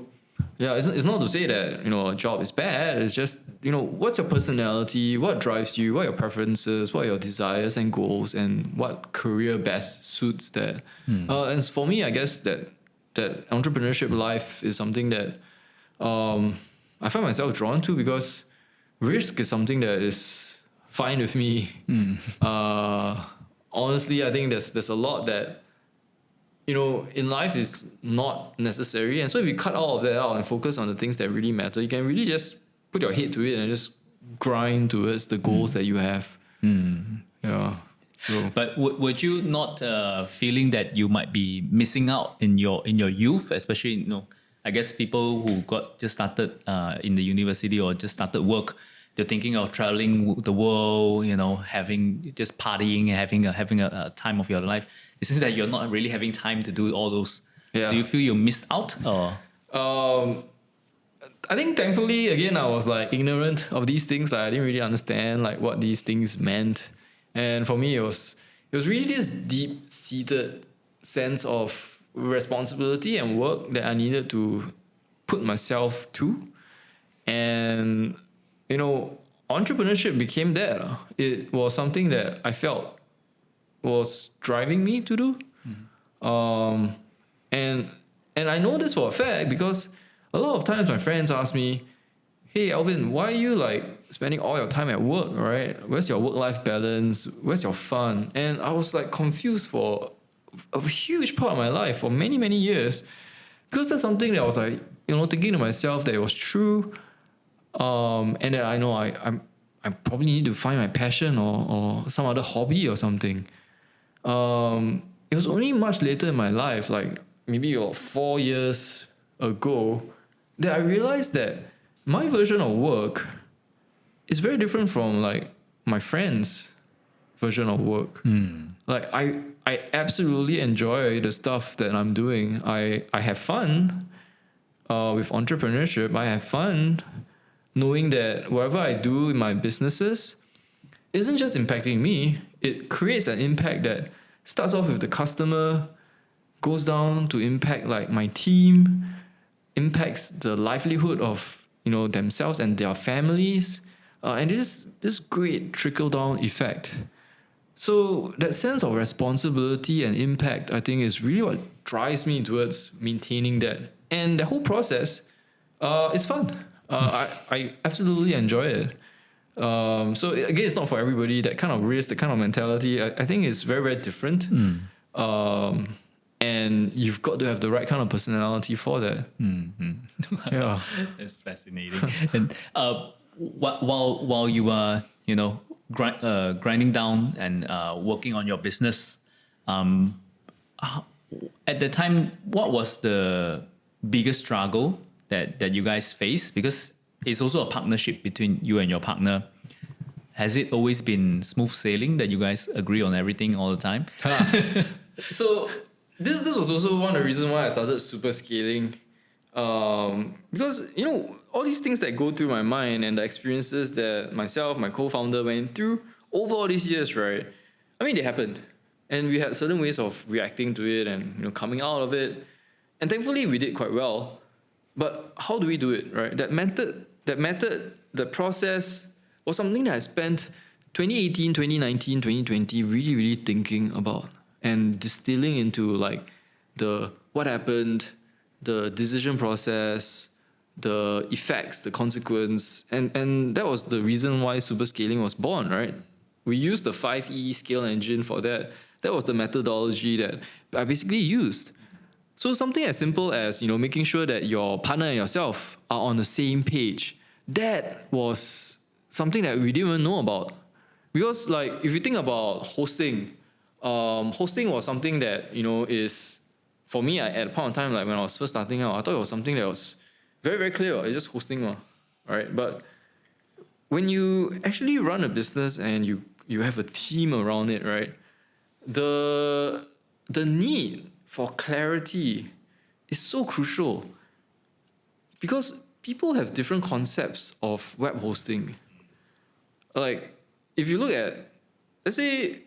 yeah, it's not to say that a job is bad. It's just what's your personality, what drives you, what are your preferences, what are your desires and goals, and what career best suits that. And for me, I guess that entrepreneurship life is something that I find myself drawn to because risk is something that is fine with me. Honestly, I think there's a lot that in life is not necessary, and so if you cut all of that out and focus on the things that really matter, you can really just put your head to it and just grind towards the goals that you have. Yeah. So. But would you not feeling that you might be missing out in your youth, especially I guess people who got just started in the university or just started work, they're thinking of traveling the world, having just partying and having a time of your life. It seems that you're not really having time to do all those. Yeah. Do you feel you missed out or? I think thankfully again I was like ignorant of these things. Like I didn't really understand like what these things meant. And for me, it was really this deep-seated sense of responsibility and work that I needed to put myself to. And, entrepreneurship became that. It was something that I felt was driving me to do. And I know this for a fact because a lot of times my friends ask me, hey, Alvin, why are you like spending all your time at work, right? Where's your work-life balance? Where's your fun? And I was like confused for a huge part of my life for many, many years because that's something that I was like, thinking to myself that it was true. And that I know I probably need to find my passion or some other hobby or something. It was only much later in my life, like maybe about 4 years ago, that I realized that my version of work is very different from like my friends' version of work. Like I absolutely enjoy the stuff that I'm doing. I have fun with entrepreneurship. I have fun knowing that whatever I do in my businesses isn't just impacting me. It creates an impact that starts off with the customer, goes down to impact like my team, impacts the livelihood of themselves and their families, and this great trickle down effect. So that sense of responsibility and impact, I think, is really what drives me towards maintaining that. And the whole process is fun. I absolutely enjoy it. So again, it's not for everybody. That kind of risk, that kind of mentality, I think is very, very different. And you've got to have the right kind of personality for that. Yeah, that's fascinating. And while you are, grinding down and working on your business, at the time, what was the biggest struggle that you guys face? Because it's also a partnership between you and your partner. Has it always been smooth sailing that you guys agree on everything all the time? So this was also one of the reasons why I started super scaling. Because all these things that go through my mind and the experiences that myself, my co-founder went through over all these years, right? I mean, they happened, and we had certain ways of reacting to it and coming out of it, and thankfully we did quite well. But how do we do it, right? That method, the process was something that I spent 2018, 2019, 2020 really, really thinking about and distilling into like the what happened, the decision process, the effects, the consequence, and that was the reason why super scaling was born, right? We used the 5E scale engine for that. That was the methodology that I basically used. So something as simple as making sure that your partner and yourself are on the same page. That was something that we didn't even know about, because like if you think about hosting, hosting was something that is for me at a point in time, like when I was first starting out, I thought it was something that was very, very clear. It's just hosting, right? But when you actually run a business and you have a team around it, right? The need for clarity is so crucial. because people have different concepts of web hosting. Like, if you look at, let's say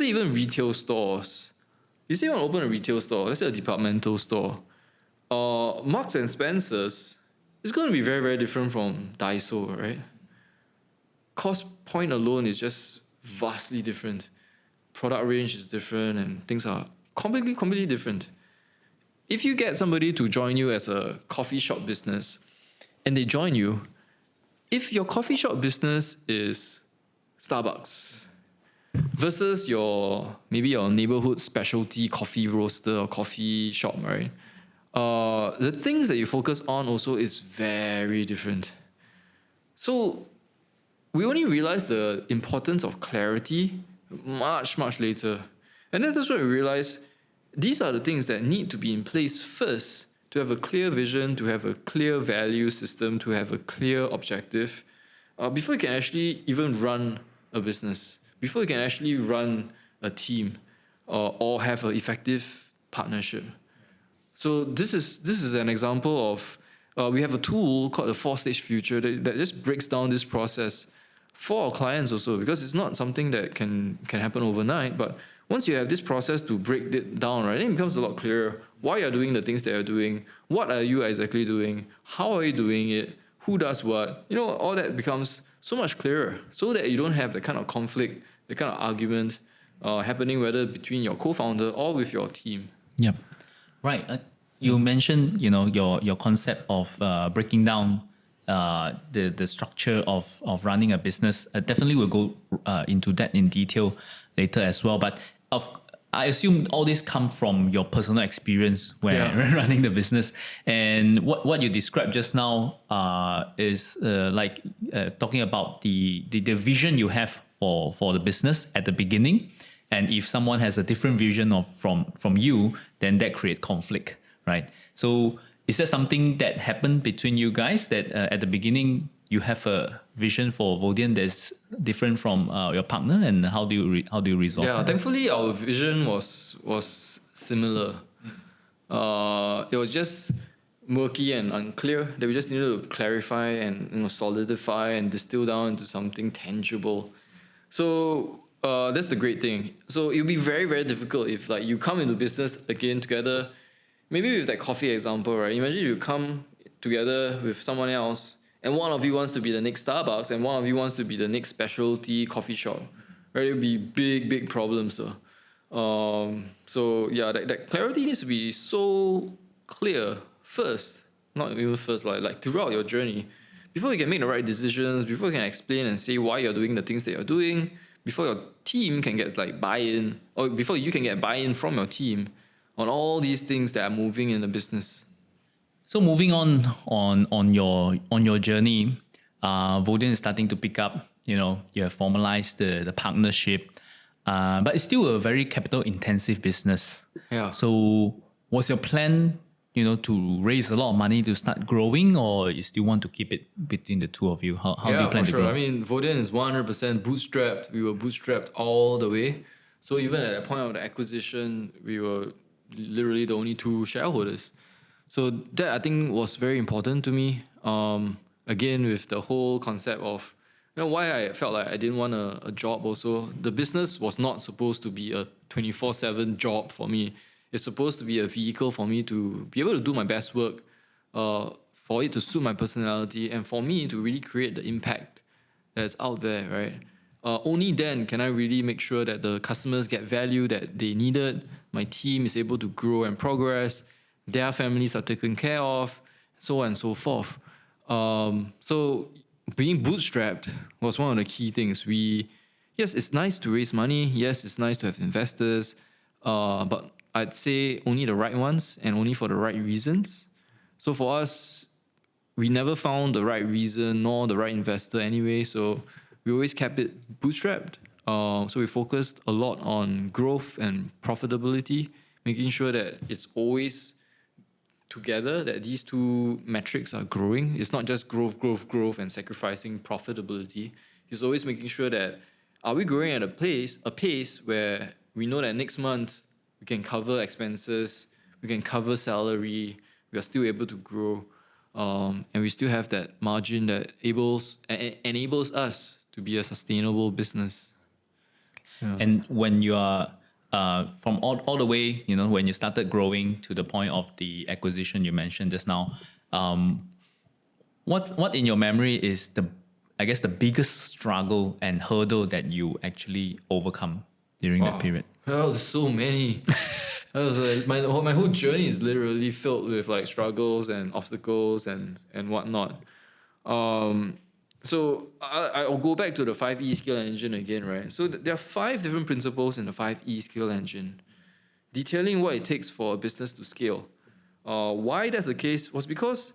even retail stores. You say you want to open a retail store, let's say a departmental store. Marks and Spencer's is going to be very, very different from Daiso, right? Cost point alone is just vastly different. Product range is different and things are completely different. If you get somebody to join you as a coffee shop business and they join you, if your coffee shop business is Starbucks versus maybe your neighborhood specialty coffee roaster or coffee shop, right? The things that you focus on also is very different. So we only realize the importance of clarity much later. And then that's why we realize these are the things that need to be in place first to have a clear vision, to have a clear value system, to have a clear objective, before you can actually even run a business, before you can actually run a team or have an effective partnership. So this is an example of, we have a tool called the 4-stage future that just breaks down this process for our clients also, because it's not something that can happen overnight. But once you have this process to break it down, right, then it becomes a lot clearer why you're doing the things that you're doing, what are you exactly doing, how are you doing it, who does what, all that becomes so much clearer, so that you don't have the kind of conflict, the kind of argument happening whether between your co-founder or with your team. Yep. Right. You mentioned, your concept of breaking down the structure of running a business. Definitely we'll go into that in detail later as well. But I assume all this come from your personal experience when running the business. And what you described just now is talking about the vision you have for the business at the beginning. And if someone has a different vision from you, then that creates conflict, right? So is there something that happened between you guys that at the beginning you have a vision for Vodien that's different from your partner, and how do you resolve that? Thankfully our vision was similar. It was just murky and unclear that we just needed to clarify and solidify and distill down into something tangible. So that's the great thing. So it'll be very, very difficult if you come into business again together. Maybe with that coffee example, right? Imagine if you come together with someone else and one of you wants to be the next Starbucks and one of you wants to be the next specialty coffee shop, right? It'll be big problems. That clarity needs to be so clear first, not even first, like throughout your journey, before you can make the right decisions, before you can explain and say why you're doing the things that you're doing, before your team can get buy-in, or before you can get buy-in from your team on all these things that are moving in the business. So moving on your journey, Vodien is starting to pick up. You have formalized the partnership, but it's still a very capital intensive business. Yeah. So what's your plan? To raise a lot of money to start growing, or you still want to keep it between the two of you? How do you plan to grow? I mean, Vodien is 100% bootstrapped. We were bootstrapped all the way. So even at the point of the acquisition, we were literally the only two shareholders. So that I think was very important to me. Again, with the whole concept of why I felt like I didn't want a job also. The business was not supposed to be a 24/7 job for me. It's supposed to be a vehicle for me to be able to do my best work, for it to suit my personality, and for me to really create the impact that's out there, right? Only then can I really make sure that the customers get value that they needed, my team is able to grow and progress, their families are taken care of, so on and so forth. So being bootstrapped was one of the key things. Yes, it's nice to raise money. Yes, it's nice to have investors, but I'd say only the right ones and only for the right reasons. So for us, we never found the right reason nor the right investor anyway. So we always kept it bootstrapped. So we focused a lot on growth and profitability, making sure that it's always together, that these two metrics are growing. It's not just growth, and sacrificing profitability. It's always making sure that are we growing at a pace where we know that next month we can cover expenses, we can cover salary, we are still able to grow. and we still have that margin that enables us to be a sustainable business. And when you are from all the way, when you started growing to the point of the acquisition you mentioned just now, what in your memory is the biggest struggle and hurdle that you actually overcome during that period? Well, there's so many. That was my whole journey is literally filled with like struggles and obstacles and whatnot. So I'll go back to the 5E skill engine again, right? So there are 5 different principles in the 5E skill engine, detailing what it takes for a business to scale. Why that's the case was because,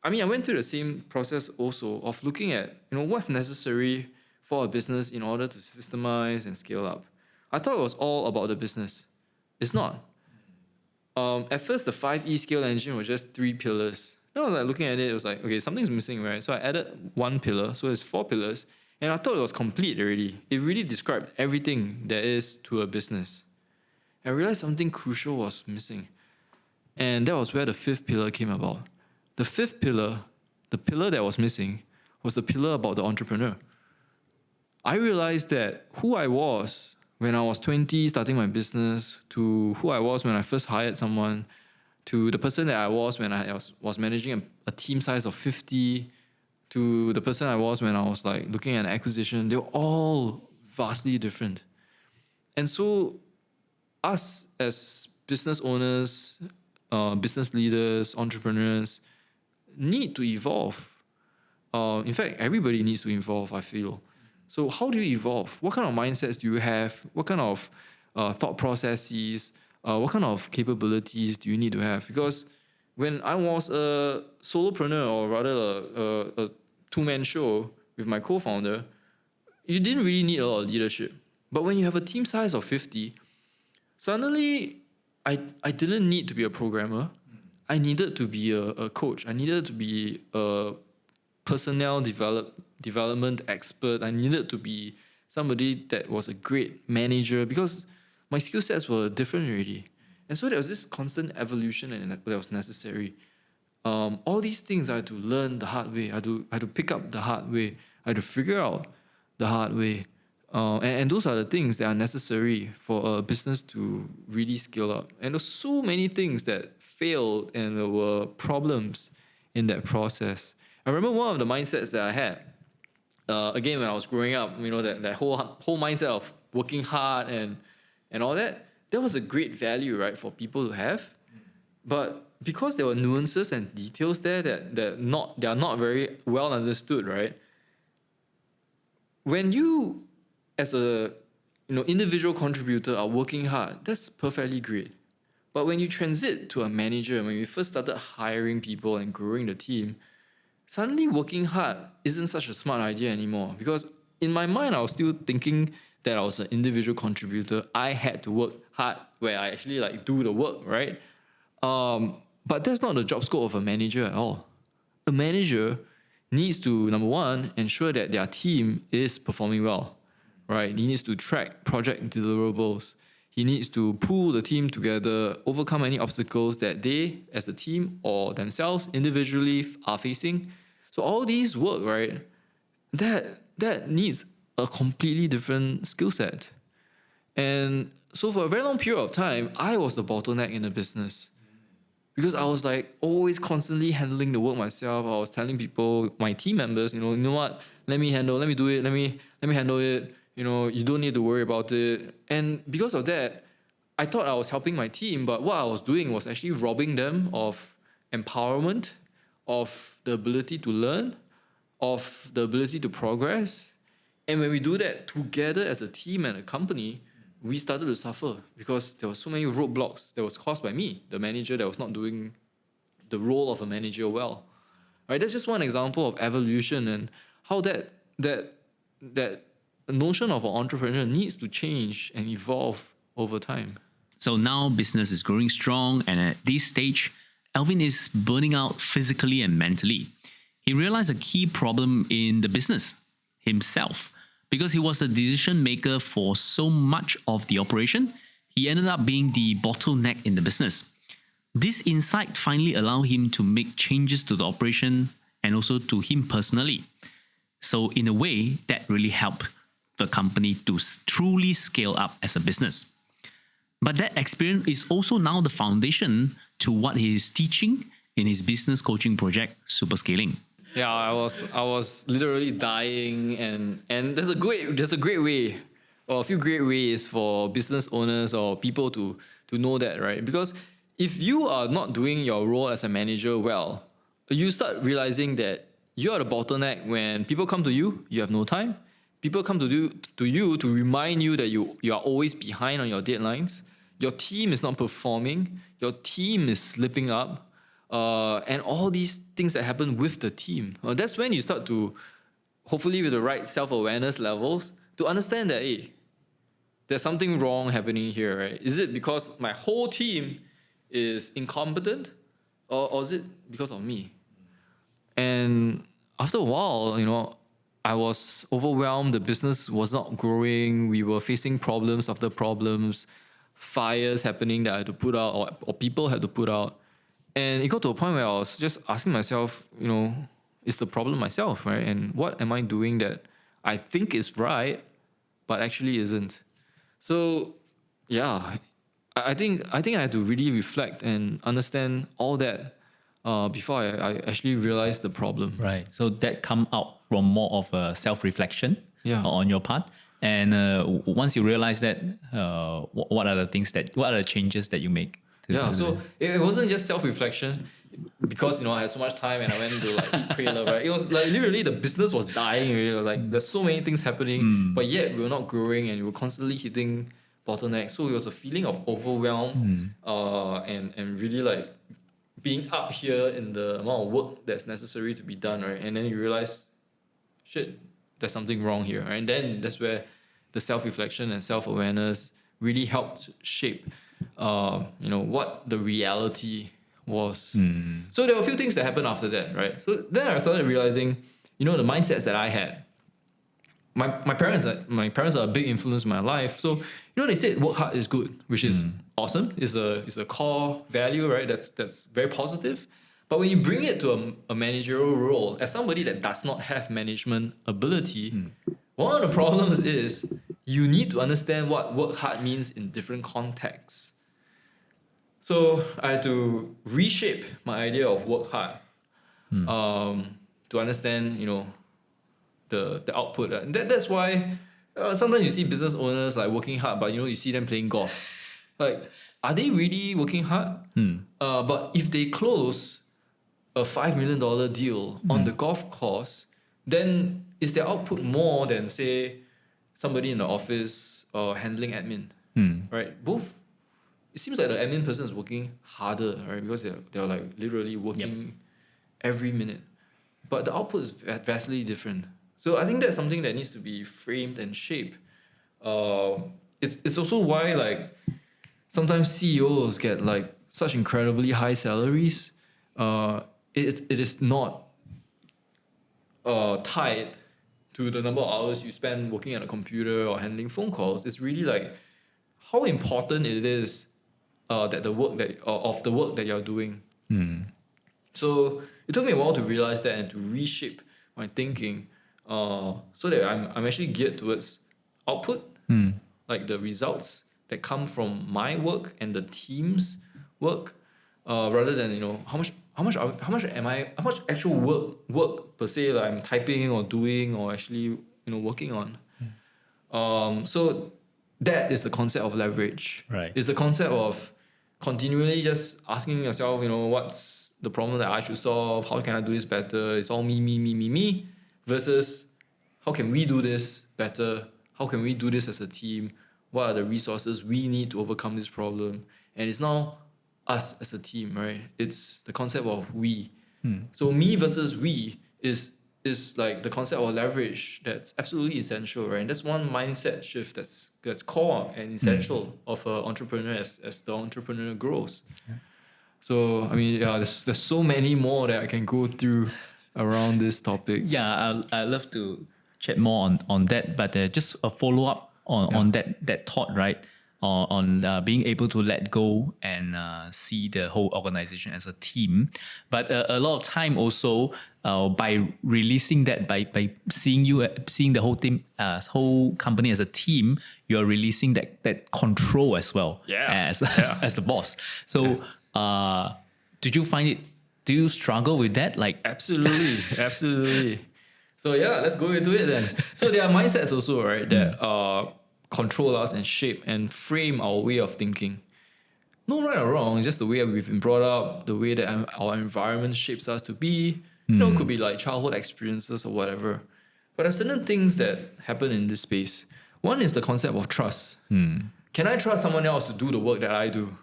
I went through the same process also of looking at, what's necessary for a business in order to systemize and scale up. I thought it was all about the business. It's not. At first, the 5E skill engine was just 3 pillars. Then I was like looking at it, it was like, okay, something's missing, right? So I added 1 pillar, so it's 4 pillars, and I thought it was complete already. It really described everything there is to a business. I realized something crucial was missing. And that was where the 5th pillar came about. The 5th pillar, the pillar that was missing, was the pillar about the entrepreneur. I realized that who I was when I was 20 starting my business, to who I was when I first hired someone, to the person that I was when I was managing a team size of 50, to the person I was when I was like looking at an acquisition, they were all vastly different. And so us as business owners, business leaders, entrepreneurs need to evolve. In fact, everybody needs to evolve, I feel. So how do you evolve? What kind of mindsets do you have? What kind of thought processes? What kind of capabilities do you need to have? Because when I was a solopreneur, or rather a two-man show with my co-founder, you didn't really need a lot of leadership. But when you have a team size of 50, suddenly I didn't need to be a programmer. I needed to be a coach. I needed to be a personnel development expert. I needed to be somebody that was a great manager because my skill sets were different already. And so there was this constant evolution and that was necessary. All these things I had to learn the hard way. I had to pick up the hard way. I had to figure out the hard way. And those are the things that are necessary for a business to really scale up. And there's so many things that failed and there were problems in that process. I remember one of the mindsets that I had, again, when I was growing up, that whole mindset of working hard and all that was a great value, right, for people to have. But because there were nuances and details there that they are not very well understood, right? When you, as a individual contributor, are working hard, that's perfectly great. But when you transit to a manager, when we first started hiring people and growing the team, suddenly working hard isn't such a smart idea anymore. Because in my mind, I was still thinking that I was an individual contributor. I had to work hard where I actually do the work, right? But that's not the job scope of a manager at all. A manager needs to, number one, ensure that their team is performing well, right? He needs to track project deliverables. He needs to pull the team together, overcome any obstacles that they, as a team or themselves individually, are facing. So all these work, right? That needs a completely different skill set. And so for a very long period of time, I was the bottleneck in the business. Because I was always constantly handling the work myself. I was telling people, my team members, you know what, let me do it, let me handle it. You don't need to worry about it. And because of that, I thought I was helping my team, but what I was doing was actually robbing them of empowerment, of the ability to learn, of the ability to progress. And when we do that together as a team and a company, we started to suffer because there were so many roadblocks that was caused by me, the manager that was not doing the role of a manager well. Right? That's just one example of evolution and how that notion of an entrepreneur needs to change and evolve over time. So now business is growing strong, and at this stage, Alvin is burning out physically and mentally. He realized a key problem in the business, himself. Because he was the decision maker for so much of the operation, he ended up being the bottleneck in the business. This insight finally allowed him to make changes to the operation and also to him personally. So in a way, that really helped the company to truly scale up as a business. But that experience is also now the foundation to what he is teaching in his business coaching project, Super Scaling. Yeah, I was literally dying, and there's a great way, or a few great ways for business owners or people to know that, right? Because if you are not doing your role as a manager well, you start realizing that you are the bottleneck. When people come to you, you have no time. People come to you to remind you that you are always behind on your deadlines. Your team is not performing. Your team is slipping up. And all these things that happen with the team. That's when you start to, hopefully with the right self-awareness levels, to understand that, hey, there's something wrong happening here, right? Is it because my whole team is incompetent, or is it because of me? And after a while, I was overwhelmed. The business was not growing. We were facing problems after problems, fires happening that I had to put out, or people had to put out. And it got to a point where I was just asking myself, is the problem myself, right? And what am I doing that I think is right, but actually isn't? So, yeah, I think I had to really reflect and understand all that before I actually realized the problem. Right. So that come out from more of a self-reflection on your part. And once you realize that, what are the changes that you make? So it wasn't just self-reflection because I had so much time and I went to eat, pray, love, right? It was like literally the business was dying. Really. Like there's so many things happening, but yet we were not growing and we were constantly hitting bottlenecks. So it was a feeling of overwhelm and really being up here in the amount of work that's necessary to be done, right? And then you realize, shit, there's something wrong here, right? And then that's where the self-reflection and self-awareness really helped shape what the reality was. So there were a few things that happened after that, right? So then I started realizing, the mindsets that I had. My parents are a big influence in my life. So they said work hard is good, which is awesome. It's a core value, right? That's very positive. But when you bring it to a managerial role, as somebody that does not have management ability, one of the problems is you need to understand what work hard means in different contexts. So I had to reshape my idea of work hard to understand, the output. And that's why sometimes you see business owners working hard, but you see them playing golf. Are they really working hard? But if they close a $5 million deal on the golf course, then is their output more than, say, somebody in the office or handling admin, right? Both. It seems like the admin person is working harder, right? Because they're literally working every minute, but the output is vastly different. So I think that's something that needs to be framed and shaped. It's also why sometimes CEOs get such incredibly high salaries. It is not tied to the number of hours you spend working at a computer or handling phone calls. It's really how important it is that the work that you're doing. So it took me a while to realize that and to reshape my thinking, so that I'm actually geared towards output, the results that come from my work and the team's work, rather than how much actual work per se I'm typing or doing or actually working on. So that is the concept of leverage. Right. It's the concept of continually just asking yourself, what's the problem that I should solve? How can I do this better? It's all me, versus how can we do this better? How can we do this as a team? What are the resources we need to overcome this problem? And it's now us as a team, right? It's the concept of we. So me versus we is the concept of leverage that's absolutely essential, right? And that's one mindset shift that's core and essential of an entrepreneur as the entrepreneur grows. So there's so many more that I can go through around this topic. Yeah, I'd love to chat more on that, but just a follow up on that thought, right? on being able to let go and see the whole organization as a team. But a lot of time also by releasing that, by seeing the whole team, whole company as a team, you are releasing that control as well as the boss. So did you find it? Do you struggle with that? Like absolutely, absolutely. So yeah, let's go into it then. So there are mindsets also, right, that control us and shape and frame our way of thinking. No right or wrong, just the way we've been brought up, the way that our environment shapes us to be. You know, it could be like childhood experiences or whatever. But there are certain things that happen in this space. One is the concept of trust. Can I trust someone else to do the work that I do?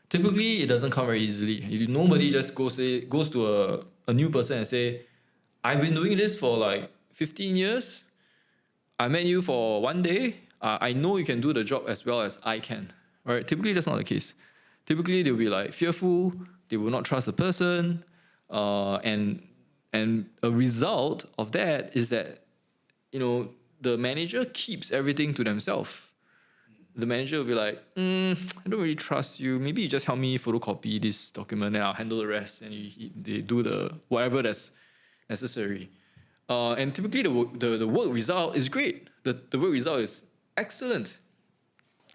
Typically, it doesn't come very easily. Nobody just goes to a new person and say, I've been doing this for like 15 years. I met you for one day. I know you can do the job as well as I can. Right? Typically, that's not the case. Typically, they'll be like fearful. They will not trust the person. And a result of that is that, the manager keeps everything to themselves. The manager will be like, I don't really trust you. Maybe you just help me photocopy this document and I'll handle the rest. And they do the whatever that's necessary. And typically the work result is great. The work result is excellent.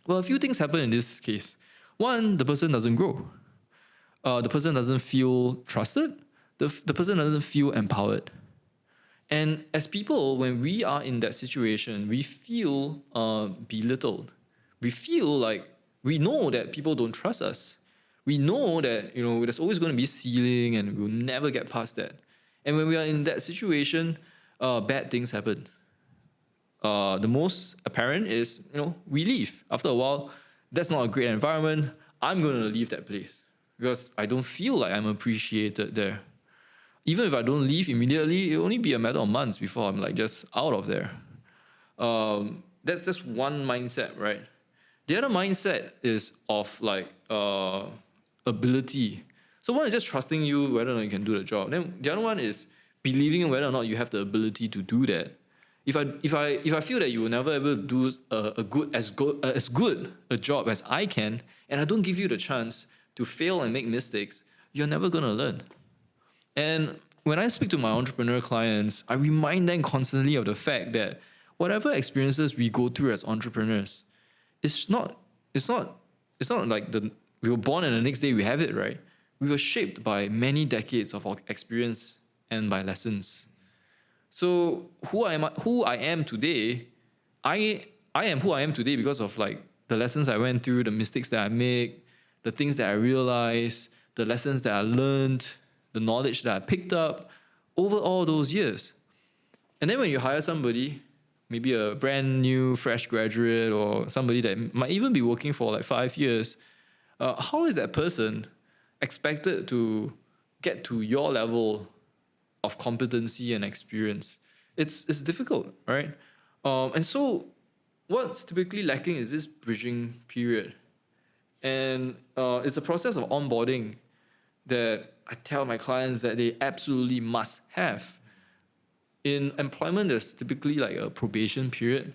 Well, a few things happen in this case. One, the person doesn't grow. The person doesn't feel trusted. The person doesn't feel empowered. And as people, when we are in that situation, we feel belittled. We feel like we know that people don't trust us. We know that there's always going to be a ceiling and we'll never get past that. And when we are in that situation, bad things happen. The most apparent is we leave. After a while, that's not a great environment. I'm going to leave that place because I don't feel like I'm appreciated there. Even if I don't leave immediately, it'll only be a matter of months before I'm like just out of there. That's just one mindset, right? The other mindset is of like ability. So one is just trusting you whether or not you can do the job. Then the other one is believing in whether or not you have the ability to do that. If I feel that you will never able to do as good a job as I can, and I don't give you the chance to fail and make mistakes, you're never gonna learn. And when I speak to my entrepreneur clients, I remind them constantly of the fact that whatever experiences we go through as entrepreneurs, it's not like we were born and the next day we have it, right? We were shaped by many decades of our experience and by lessons. So who I am today, I am who I am today because of like the lessons I went through, the mistakes that I make, the things that I realized, the lessons that I learned, the knowledge that I picked up over all those years. And then when you hire somebody, maybe a brand new fresh graduate or somebody that might even be working for like 5 years, how is that person expected to get to your level of competency and experience? It's difficult, right? And so what's typically lacking is this bridging period. And it's a process of onboarding that I tell my clients that they absolutely must have. In employment, there's typically like a probation period.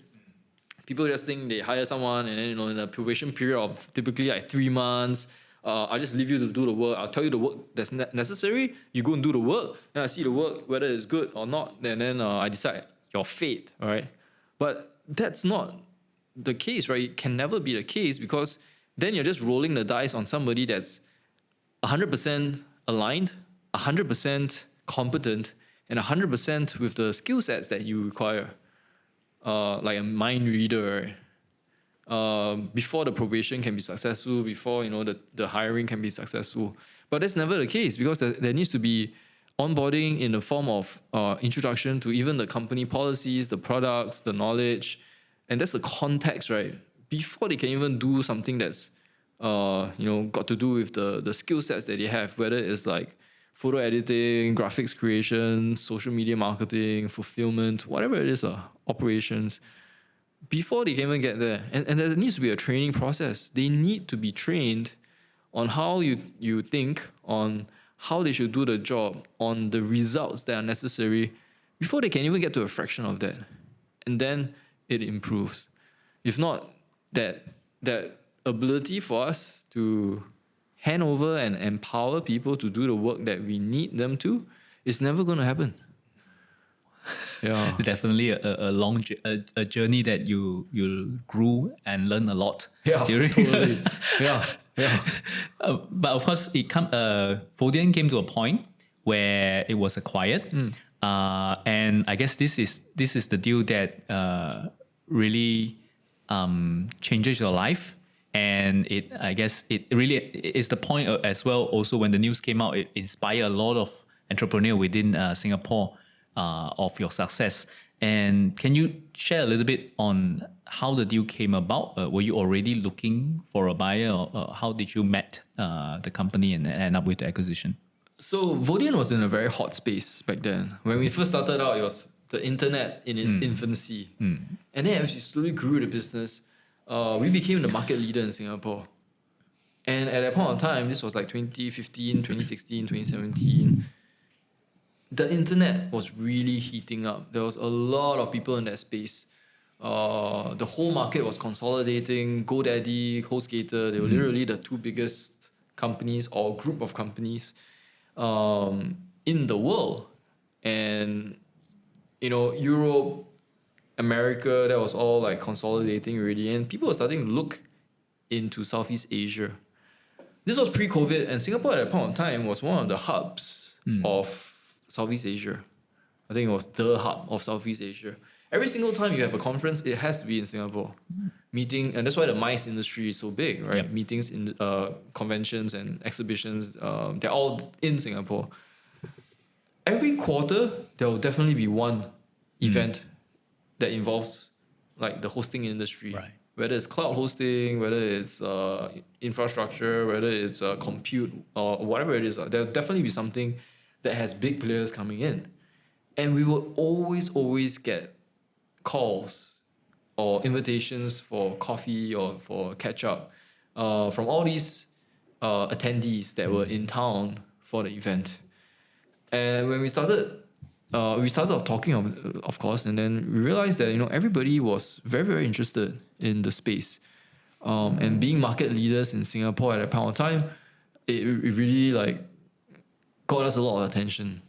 People just think they hire someone and then, in a probation period of typically like 3 months, I'll just leave you to do the work. I'll tell you the work that's necessary. You go and do the work. Then I see the work, whether it's good or not. And then I decide your fate, all right? But that's not the case, right? It can never be the case because then you're just rolling the dice on somebody that's 100% aligned, 100% competent, and 100% with the skill sets that you require, like a mind reader, before the probation can be successful, before the hiring can be successful. But that's never the case because there needs to be onboarding in the form of introduction to even the company policies, the products, the knowledge, and that's the context, right? Before they can even do something that's got to do with the skill sets that they have, whether it's like photo editing, graphics creation, social media marketing, fulfillment, whatever it is, operations, before they can even get there. And there needs to be a training process. They need to be trained on how you think, on how they should do the job, on the results that are necessary before they can even get to a fraction of that. And then it improves. If not, that ability for us to hand over and empower people to do the work that we need them to, it's never going to happen. Yeah. It's definitely a long a journey that you grew and learned a lot. Yeah, during totally. Yeah. But of course, Vodien came to a point where it was acquired, and I guess this is the deal that really changes your life, and I guess it really is the point as well. Also, when the news came out, it inspired a lot of entrepreneurs within Singapore of your success. And can you share a little bit on how the deal came about? Were you already looking for a buyer, or how did you met the company and end up with the acquisition? So Vodien was in a very hot space back then. When we first started out, it was the internet in its infancy. And then as we slowly grew the business, we became the market leader in Singapore. And at that point of time, this was like 2015, 2016, 2017, the internet was really heating up. There was a lot of people in that space. The whole market was consolidating. GoDaddy, HostGator, they were literally the two biggest companies or group of companies in the world. And, Europe, America, that was all like consolidating already. And people were starting to look into Southeast Asia. This was pre-COVID, and Singapore at that point of time was one of the hubs of Southeast Asia. I think it was the hub of Southeast Asia. Every single time you have a conference, it has to be in Singapore. Meeting, and that's why the MICE industry is so big, right? Yep. Meetings, in conventions and exhibitions, they're all in Singapore. Every quarter, there will definitely be one event that involves like the hosting industry. Right. Whether it's cloud hosting, whether it's infrastructure, whether it's compute or whatever it is, there'll definitely be something that has big players coming in. And we will always get calls or invitations for coffee or for catch up from all these attendees that were in town for the event. And when we started talking, of course, and then we realized that everybody was very, very interested in the space. And being market leaders in Singapore at that point of time, it really like got us a lot of attention.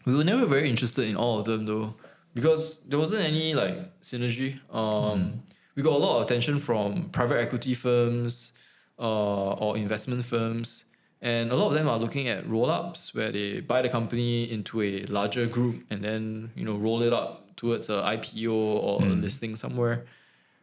We were never very interested in all of them though, because there wasn't any like synergy. We got a lot of attention from private equity firms or investment firms, and a lot of them are looking at roll-ups where they buy the company into a larger group and then roll it up towards a IPO or a listing somewhere.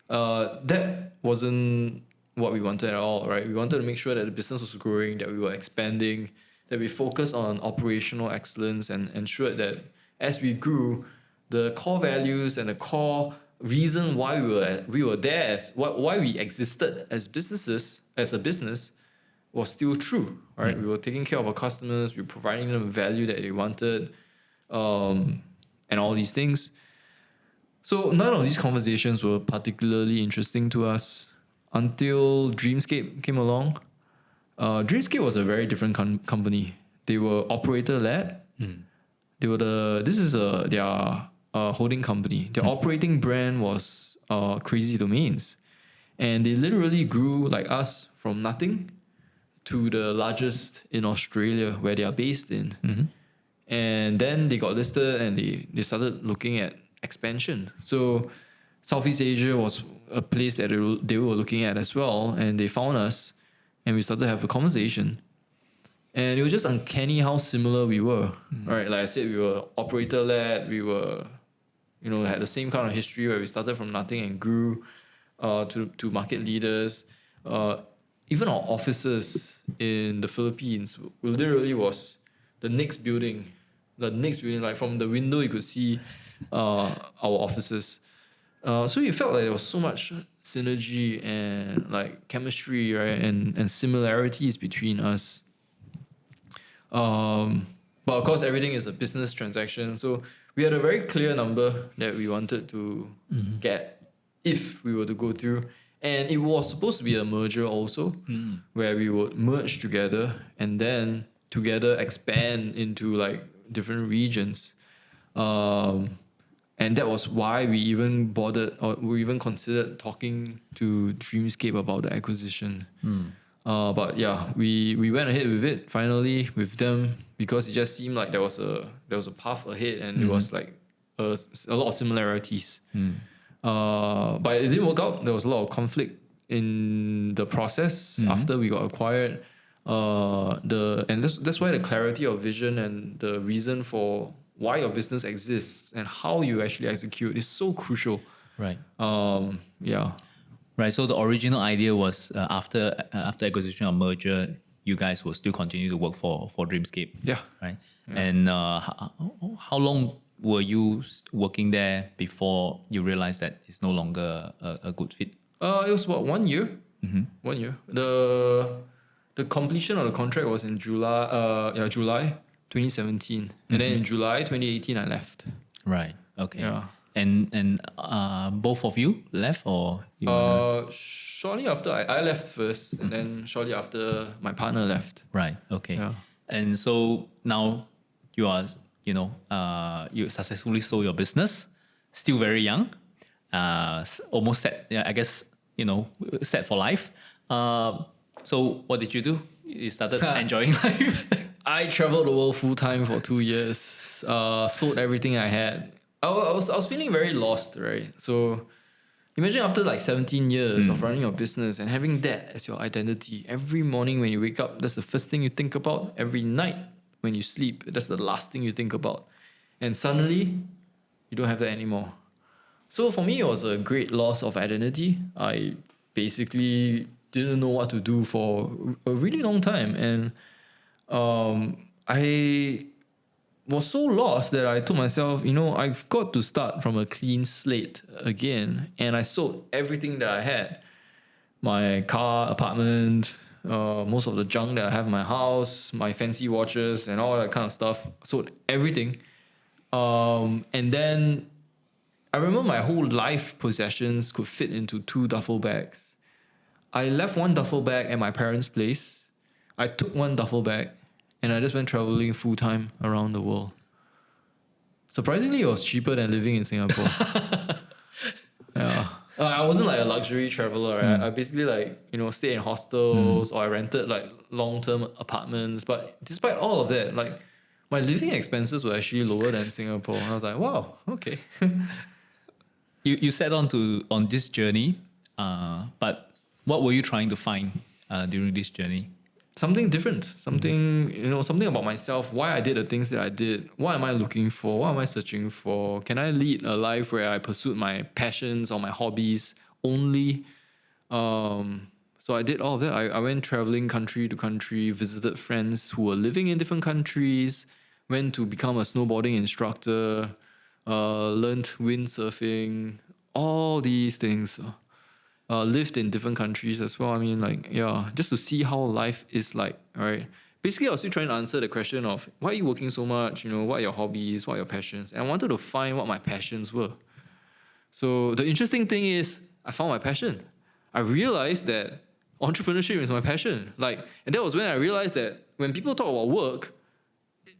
That wasn't what we wanted at all, right? We wanted to make sure that the business was growing, that we were expanding, that we focused on operational excellence and ensured that as we grew, the core values and the core reason why we were there, why we existed as a business, was still true, right? We were taking care of our customers, we were providing them value that they wanted, and all these things. So none of these conversations were particularly interesting to us until Dreamscape came along. Dreamscape was a very different company. They were operator-led. They were their holding company. Their operating brand was Crazy Domains. And they literally grew like us from nothing to the largest in Australia where they are based in. And then they got listed and they started looking at expansion. So Southeast Asia was a place that they were looking at as well. And they found us and we started to have a conversation. And it was just uncanny how similar we were, right? Like I said, we were operator-led. We were, had the same kind of history where we started from nothing and grew to market leaders. Even our offices in the Philippines literally was the next building. Like from the window you could see our offices. So it felt like there was so much synergy and like chemistry, right, and similarities between us. But of course, everything is a business transaction. So we had a very clear number that we wanted to get if we were to go through. And it was supposed to be a merger also, where we would merge together and then together expand into like different regions. And And that was why we even bothered, or we even considered talking to Dreamscape about the acquisition. But yeah, we went ahead with it finally with them because it just seemed like there was a path ahead, and it was like a lot of similarities. But it didn't work out. There was a lot of conflict in the process after we got acquired. That's why the clarity of vision and the reason for why your business exists and how you actually execute is so crucial. Right. Yeah. Right. So the original idea was after acquisition or merger, you guys will still continue to work for Dreamscape. Yeah. Right. Yeah. And how long were you working there before you realized that it's no longer a good fit? It was about 1 year. 1 year. The completion of the contract was in July 2017, and then in July 2018 I left. Right. Okay. Yeah. And both of you left, or you Shortly after I left first, and then shortly after my partner left. right? Okay. Yeah. And so now you are, you successfully sold your business, still very young, almost set. Yeah, I guess set for life. So what did you do? You started enjoying life. I traveled the world full time for 2 years. Sold everything I had. I was feeling very lost, right? So imagine after like 17 years of running your business and having that as your identity. Every morning when you wake up, that's the first thing you think about. Every night when you sleep, that's the last thing you think about. And suddenly, you don't have that anymore. So for me, it was a great loss of identity. I basically didn't know what to do for a really long time. And I was so lost that I told myself, I've got to start from a clean slate again. And I sold everything that I had. My car, apartment, most of the junk that I have in my house, my fancy watches and all that kind of stuff. Sold everything. And then I remember my whole life possessions could fit into 2 duffel bags. I left 1 duffel bag at my parents' place. I took 1 duffel bag and I just went traveling full time around the world. Surprisingly, it was cheaper than living in Singapore. Yeah. I wasn't like a luxury traveler. Right? I basically stayed in hostels or I rented like long-term apartments. But despite all of that, like my living expenses were actually lower than Singapore. And I was like, wow, okay. You set on this journey, but what were you trying to find during this journey? Something different, something about myself, why I did the things that I did. What am I looking for? What am I searching for? Can I lead a life where I pursued my passions or my hobbies only? So I did all of that. I went traveling country to country, visited friends who were living in different countries, went to become a snowboarding instructor, learned windsurfing, all these things. Lived in different countries as well. I mean, just to see how life is like, right? Basically, I was still trying to answer the question of why are you working so much? What are your hobbies? What are your passions? And I wanted to find what my passions were. So the interesting thing is, I found my passion. I realized that entrepreneurship is my passion. And that was when I realized that when people talk about work,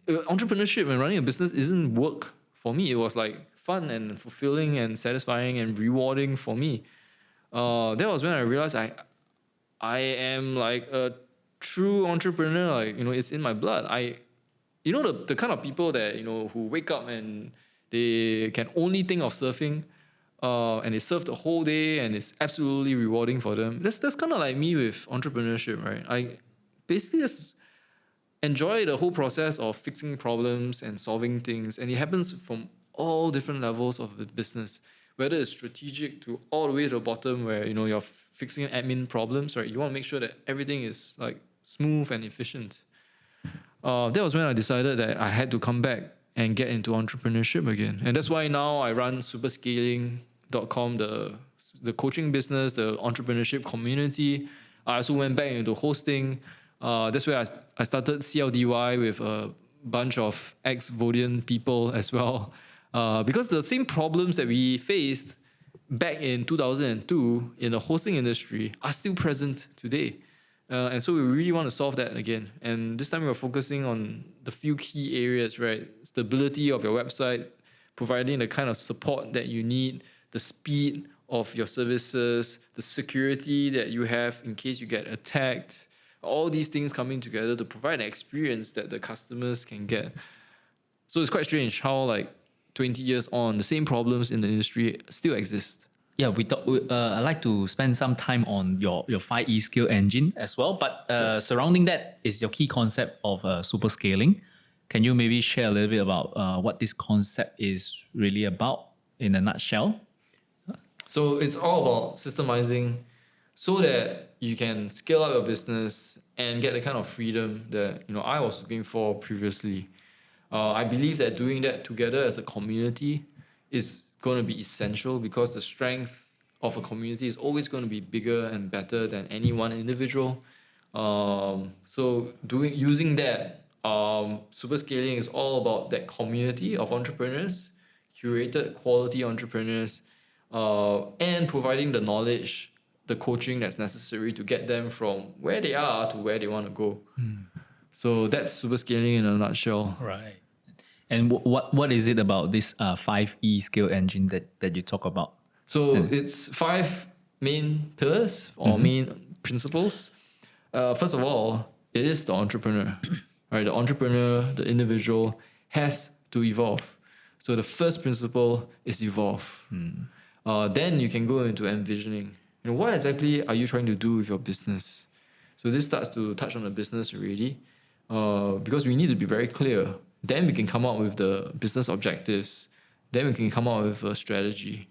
entrepreneurship and running a business isn't work for me. It was like fun and fulfilling and satisfying and rewarding for me. That was when I realized I am like a true entrepreneur. It's in my blood. The kind of people that who wake up and they can only think of surfing, and they surf the whole day and it's absolutely rewarding for them. That's kind of like me with entrepreneurship, right? I basically just enjoy the whole process of fixing problems and solving things, and it happens from all different levels of the business. Whether it's strategic to all the way to the bottom where you're fixing admin problems, right? You want to make sure that everything is like smooth and efficient. That was when I decided that I had to come back and get into entrepreneurship again. And that's why now I run superscaling.com, the coaching business, the entrepreneurship community. I also went back into hosting. That's where I started CLDY with a bunch of ex-Vodien people as well. Because the same problems that we faced back in 2002 in the hosting industry are still present today. And so we really want to solve that again. And this time we're focusing on the few key areas, right? Stability of your website, providing the kind of support that you need, the speed of your services, the security that you have in case you get attacked, all these things coming together to provide an experience that the customers can get. So it's quite strange how like 20 years on, the same problems in the industry still exist. Yeah, I'd like to spend some time on your 5E skill engine as well. But surrounding that is your key concept of super scaling. Can you maybe share a little bit about what this concept is really about in a nutshell? So it's all about systemizing so that you can scale up your business and get the kind of freedom that I was looking for previously. I believe that doing that together as a community is going to be essential because the strength of a community is always going to be bigger and better than any one individual. So using that, super scaling is all about that community of entrepreneurs, curated quality entrepreneurs, and providing the knowledge, the coaching that's necessary to get them from where they are to where they want to go. So that's super scaling in a nutshell. Right. And what is it about this 5E skill engine that you talk about? So it's 5 main pillars or main principles. First of all, it is the entrepreneur. Right? The entrepreneur, the individual has to evolve. So the first principle is evolve. Then you can go into envisioning. What exactly are you trying to do with your business? So this starts to touch on the business already, because we need to be very clear. Then we can come up with the business objectives. Then we can come up with a strategy.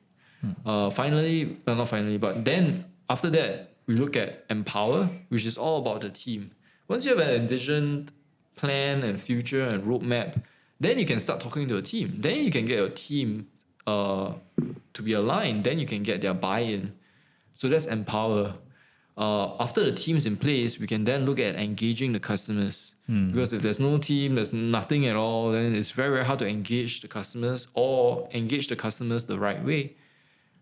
Not finally, but then after that, we look at empower, which is all about the team. Once you have an envisioned plan and future and roadmap, then you can start talking to a team. Then you can get your team to be aligned. Then you can get their buy-in. So that's empower. After the team's in place, we can then look at engaging the customers. Because if there's no team, there's nothing at all, then it's very, very hard to engage the customers or engage the customers the right way.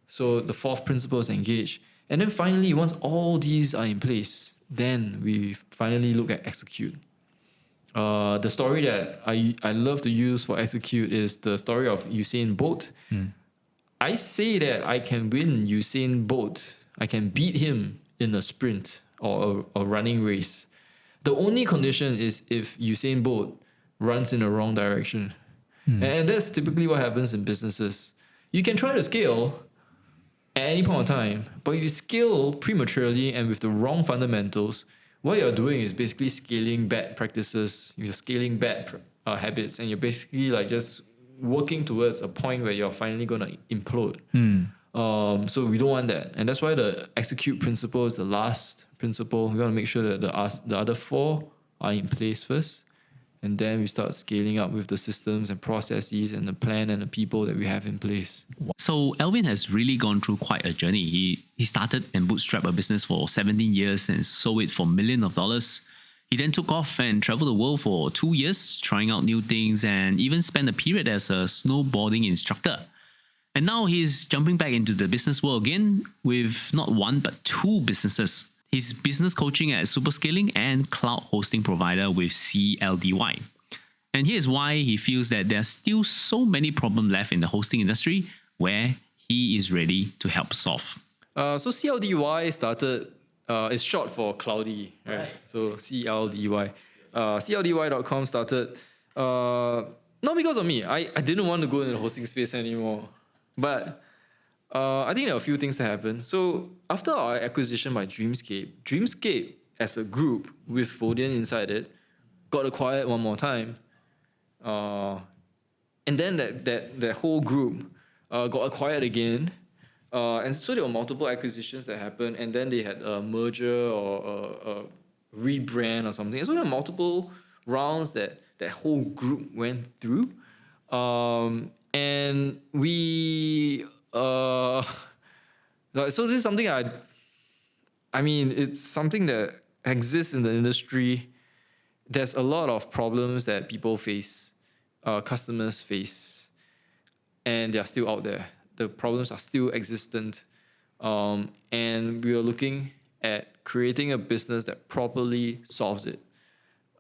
So the fourth principle is engage. And then finally, once all these are in place, then we finally look at execute. The story that I love to use for execute is the story of Usain Bolt. I say that I can win Usain Bolt. I can beat him in a sprint or a running race. The only condition is if Usain Bolt runs in the wrong direction. And that's typically what happens in businesses. You can try to scale at any point in time, but if you scale prematurely and with the wrong fundamentals, what you're doing is basically scaling bad practices, you're scaling bad habits, and you're basically like just working towards a point where you're finally going to implode. So we don't want that. And that's why the execute principle is the last principle. We want to make sure that the other 4 are in place first. And then we start scaling up with the systems and processes and the plan and the people that we have in place. So Alvin has really gone through quite a journey. He started and bootstrapped a business for 17 years and sold it for millions of dollars. He then took off and traveled the world for 2 years, trying out new things and even spent a period as a snowboarding instructor. And now he's jumping back into the business world again with not one but 2 businesses. His business coaching at Superscaling and cloud hosting provider with CLDY. And here's why he feels that there's still so many problems left in the hosting industry where he is ready to help solve. So CLDY started, it's short for Cloudy, right? So CLDY. CLDY.com started, not because of me. I didn't want to go in the hosting space anymore. But I think there are a few things that happened. So after our acquisition by Dreamscape as a group with Vodien inside it, got acquired one more time. And then that whole group got acquired again. And so there were multiple acquisitions that happened. And then they had a merger or a rebrand or something. So there were multiple rounds that whole group went through. And we... so this is something it's something that exists in the industry. There's a lot of problems that people face, customers face, and they are still out there. The problems are still existent. And we are looking at creating a business that properly solves it.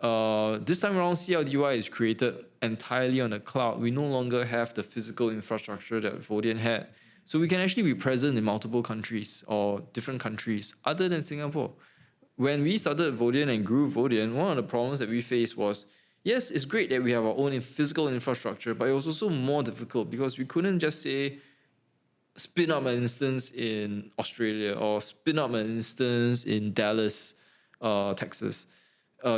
This time around, CLDY is created entirely on the cloud. We no longer have the physical infrastructure that Vodien had. So we can actually be present in multiple countries or different countries other than Singapore. When we started Vodien and grew Vodien, one of the problems that we faced was, yes, it's great that we have our own physical infrastructure, but it was also more difficult because we couldn't just say, spin up an instance in Australia or spin up an instance in Dallas, Texas.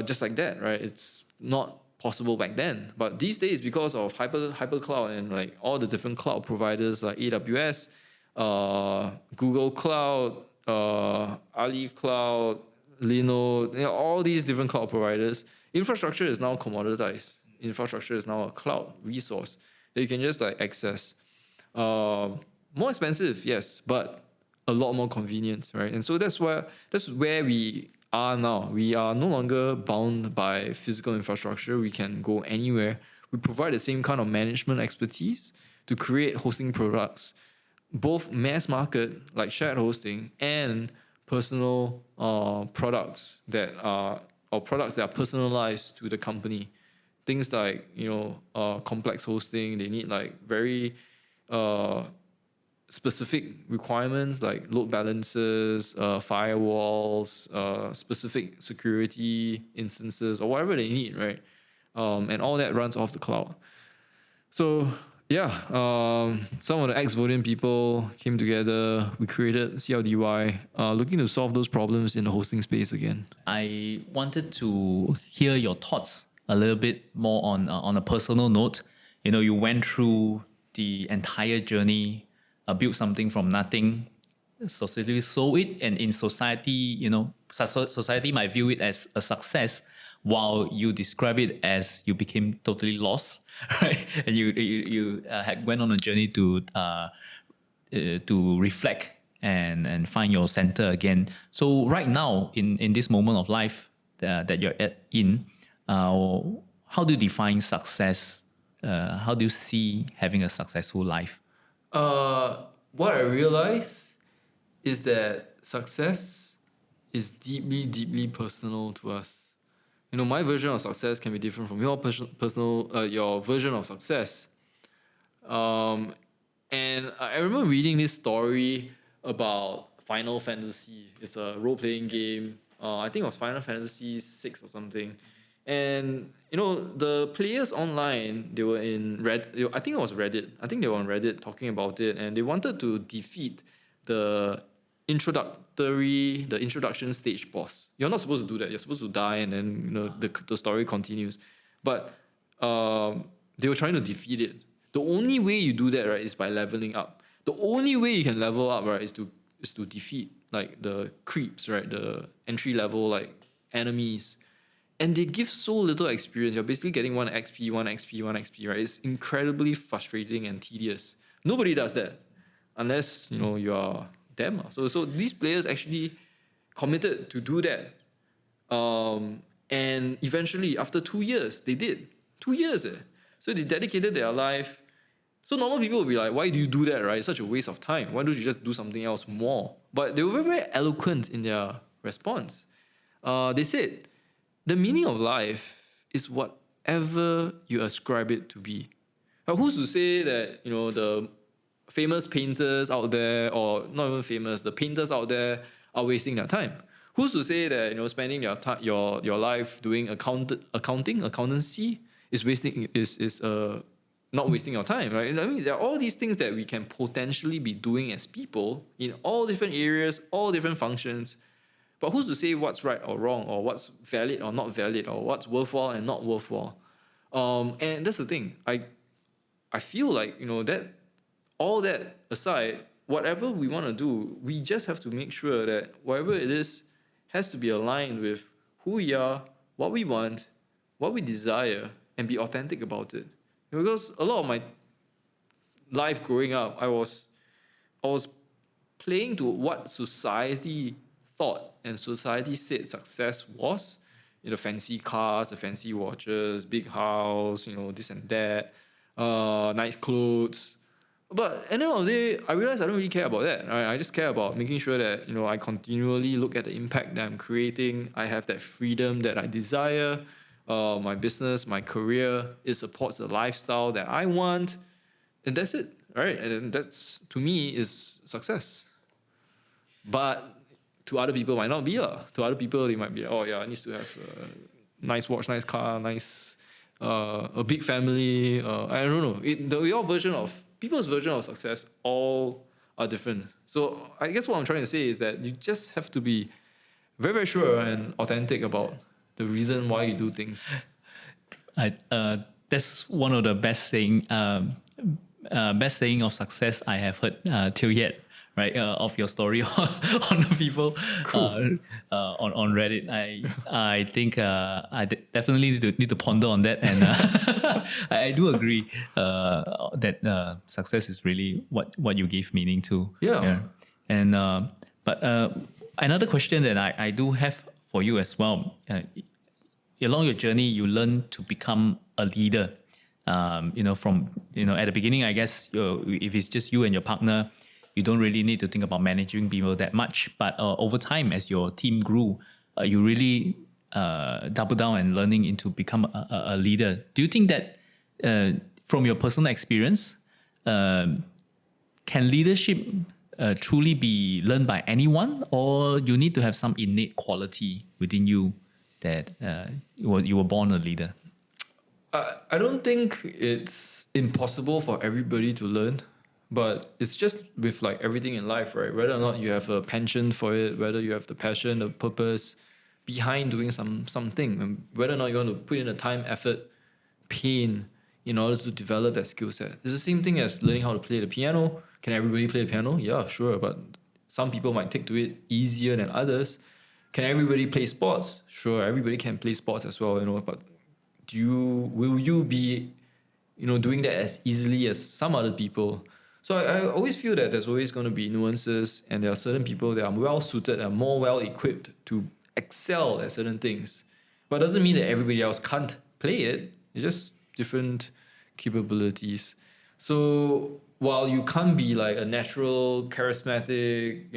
Just like that, right? It's not possible back then. But these days, because of hyper cloud and like all the different cloud providers like AWS, Google Cloud, Ali Cloud, Linode, all these different cloud providers, infrastructure is now commoditized. Infrastructure is now a cloud resource that you can just like access. More expensive, yes, but a lot more convenient, right? And so that's where we are now. We are no longer bound by physical infrastructure. We can go anywhere. We provide the same kind of management expertise to create hosting products, both mass market like shared hosting and personal products that are personalized to the company. Things like complex hosting. They need like very specific requirements like load balancers, firewalls, specific security instances, or whatever they need, right? And all that runs off the cloud. So yeah, some of the ex-Vodien people came together. We created CLDY, looking to solve those problems in the hosting space again. I wanted to hear your thoughts a little bit more on a personal note. You went through the entire journey, built something from nothing, society sold it, and in society, society might view it as a success, while you describe it as you became totally lost, right? And you had went on a journey to reflect and find your center again. So right now, in this moment of life that you're in, how do you define success? How do you see having a successful life? What I realize is that success is deeply, deeply personal to us. My version of success can be different from your your version of success. And I remember reading this story about Final Fantasy. It's a role-playing game. I think it was Final Fantasy 6 or something. And the players online, they were in Reddit. I think it was Reddit. I think they were on Reddit talking about it, and they wanted to defeat the introduction stage boss. You're not supposed to do that. You're supposed to die, and then the story continues. But they were trying to defeat it. The only way you do that, right, is by leveling up. The only way you can level up, right, is to defeat like the creeps, right, the entry level like enemies. And they give so little experience. You're basically getting 1 XP, 1 XP, 1 XP, right? It's incredibly frustrating and tedious. Nobody does that unless, you are them. So these players actually committed to do that. And eventually, after 2 years, they did. 2 years. So they dedicated their life. So normal people will be like, why do you do that, right? It's such a waste of time. Why don't you just do something else more? But they were very, very eloquent in their response. They said, the meaning of life is whatever you ascribe it to be. Now, who's to say that the famous painters out there, or not even famous, the painters out there are wasting their time? Who's to say that spending your life doing accountancy is not wasting your time, right? I mean, there are all these things that we can potentially be doing as people in all different areas, all different functions. But who's to say what's right or wrong, or what's valid or not valid, or what's worthwhile and not worthwhile? And that's the thing. I feel like that all that aside, whatever we want to do, we just have to make sure that whatever it is has to be aligned with who we are, what we want, what we desire, and be authentic about it. Because a lot of my life growing up, I was playing to what society thought and society said success was. Fancy cars, the fancy watches, big house, this and that, nice clothes. But at the end of the day, I realized I don't really care about that. Right? I just care about making sure that I continually look at the impact that I'm creating. I have that freedom that I desire. my business, my career. It supports the lifestyle that I want, and that's it, right? And that's, to me, is success. But to other people, it might not be. To other people, they might be, oh yeah, I need to have a nice watch, nice car, nice a big family. I don't know. Your version of people's version of success all are different. So I guess what I'm trying to say is that you just have to be very, very sure and authentic about the reason why you do things. That's one of the best saying of success I have heard till yet. Right, of your story on the people on Reddit. I think I definitely need to ponder on that, and I do agree that success is really what you give meaning to. Yeah. And but another question that I do have for you as well. Along your journey, you learn to become a leader. From at the beginning, I guess if it's just you and your partner, you don't really need to think about managing people that much. But over time, as your team grew, you really double down and learning into become a leader. Do you think that from your personal experience, can leadership truly be learned by anyone, or you need to have some innate quality within you that you were born a leader? I don't think it's impossible for everybody to learn. But it's just with like everything in life, right? Whether or not you have a penchant for it, whether you have the passion, the purpose behind doing something, and whether or not you want to put in the time, effort, pain in order to develop that skill set. It's the same thing as learning how to play the piano. Can everybody play the piano? Yeah, sure. But some people might take to it easier than others. Can everybody play sports? Sure, everybody can play sports as well, but will you be, doing that as easily as some other people? So I always feel that there's always going to be nuances, and there are certain people that are well suited and more well equipped to excel at certain things. But it doesn't mean that everybody else can't play it. It's just different capabilities. So while you can't be like a natural, charismatic,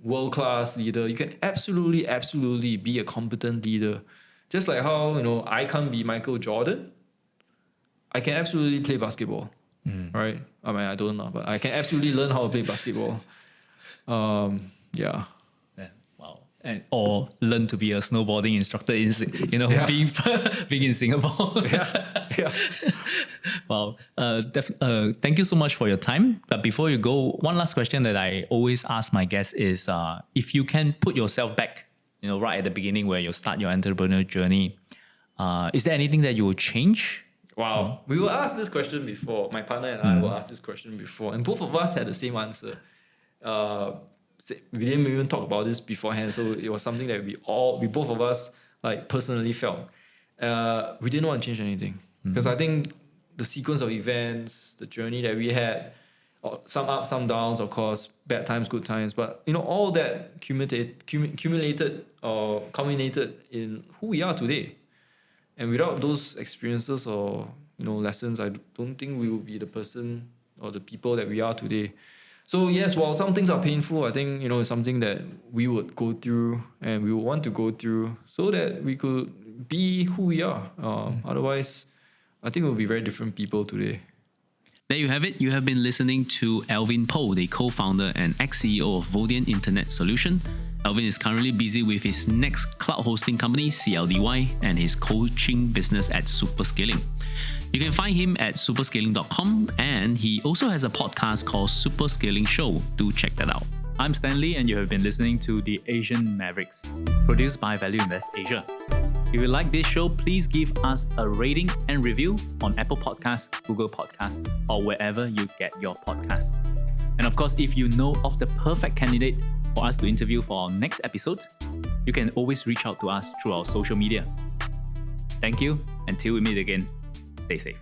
world-class leader, you can absolutely be a competent leader. Just like how, I can't be Michael Jordan, I can absolutely play basketball. Right? I mean, I don't know, but I can absolutely learn how to play basketball. Yeah. Wow. Or learn to be a snowboarding instructor being in Singapore. Yeah. Wow. Thank you so much for your time. But before you go, one last question that I always ask my guests is, if you can put yourself back, right at the beginning where you start your entrepreneurial journey, is there anything that you would change? Wow. We were asked this question before. My partner and I were asked this question before, and both of us had the same answer. We didn't even talk about this beforehand, so it was something that we both of us like personally felt. We didn't want to change anything because I think the sequence of events, the journey that we had, some ups, some downs, of course, bad times, good times, but all that accumulated or culminated in who we are today. And without those experiences or lessons, I don't think we will be the person or the people that we are today. So yes, while some things are painful, I think it's something that we would go through and we would want to go through so that we could be who we are. Otherwise, I think we'll be very different people today. There you have it. You have been listening to Alvin Po, the co-founder and ex-CEO of Vodien Internet Solution. Alvin is currently busy with his next cloud hosting company, CLDY, and his coaching business at Superscaling. You can find him at superscaling.com, and he also has a podcast called Superscaling Show. Do check that out. I'm Stanley, and you have been listening to The Asian Mavericks, produced by Value Invest Asia. If you like this show, please give us a rating and review on Apple Podcasts, Google Podcasts, or wherever you get your podcasts. And of course, if you know of the perfect candidate for us to interview for our next episode, you can always reach out to us through our social media. Thank you. Until we meet again, stay safe.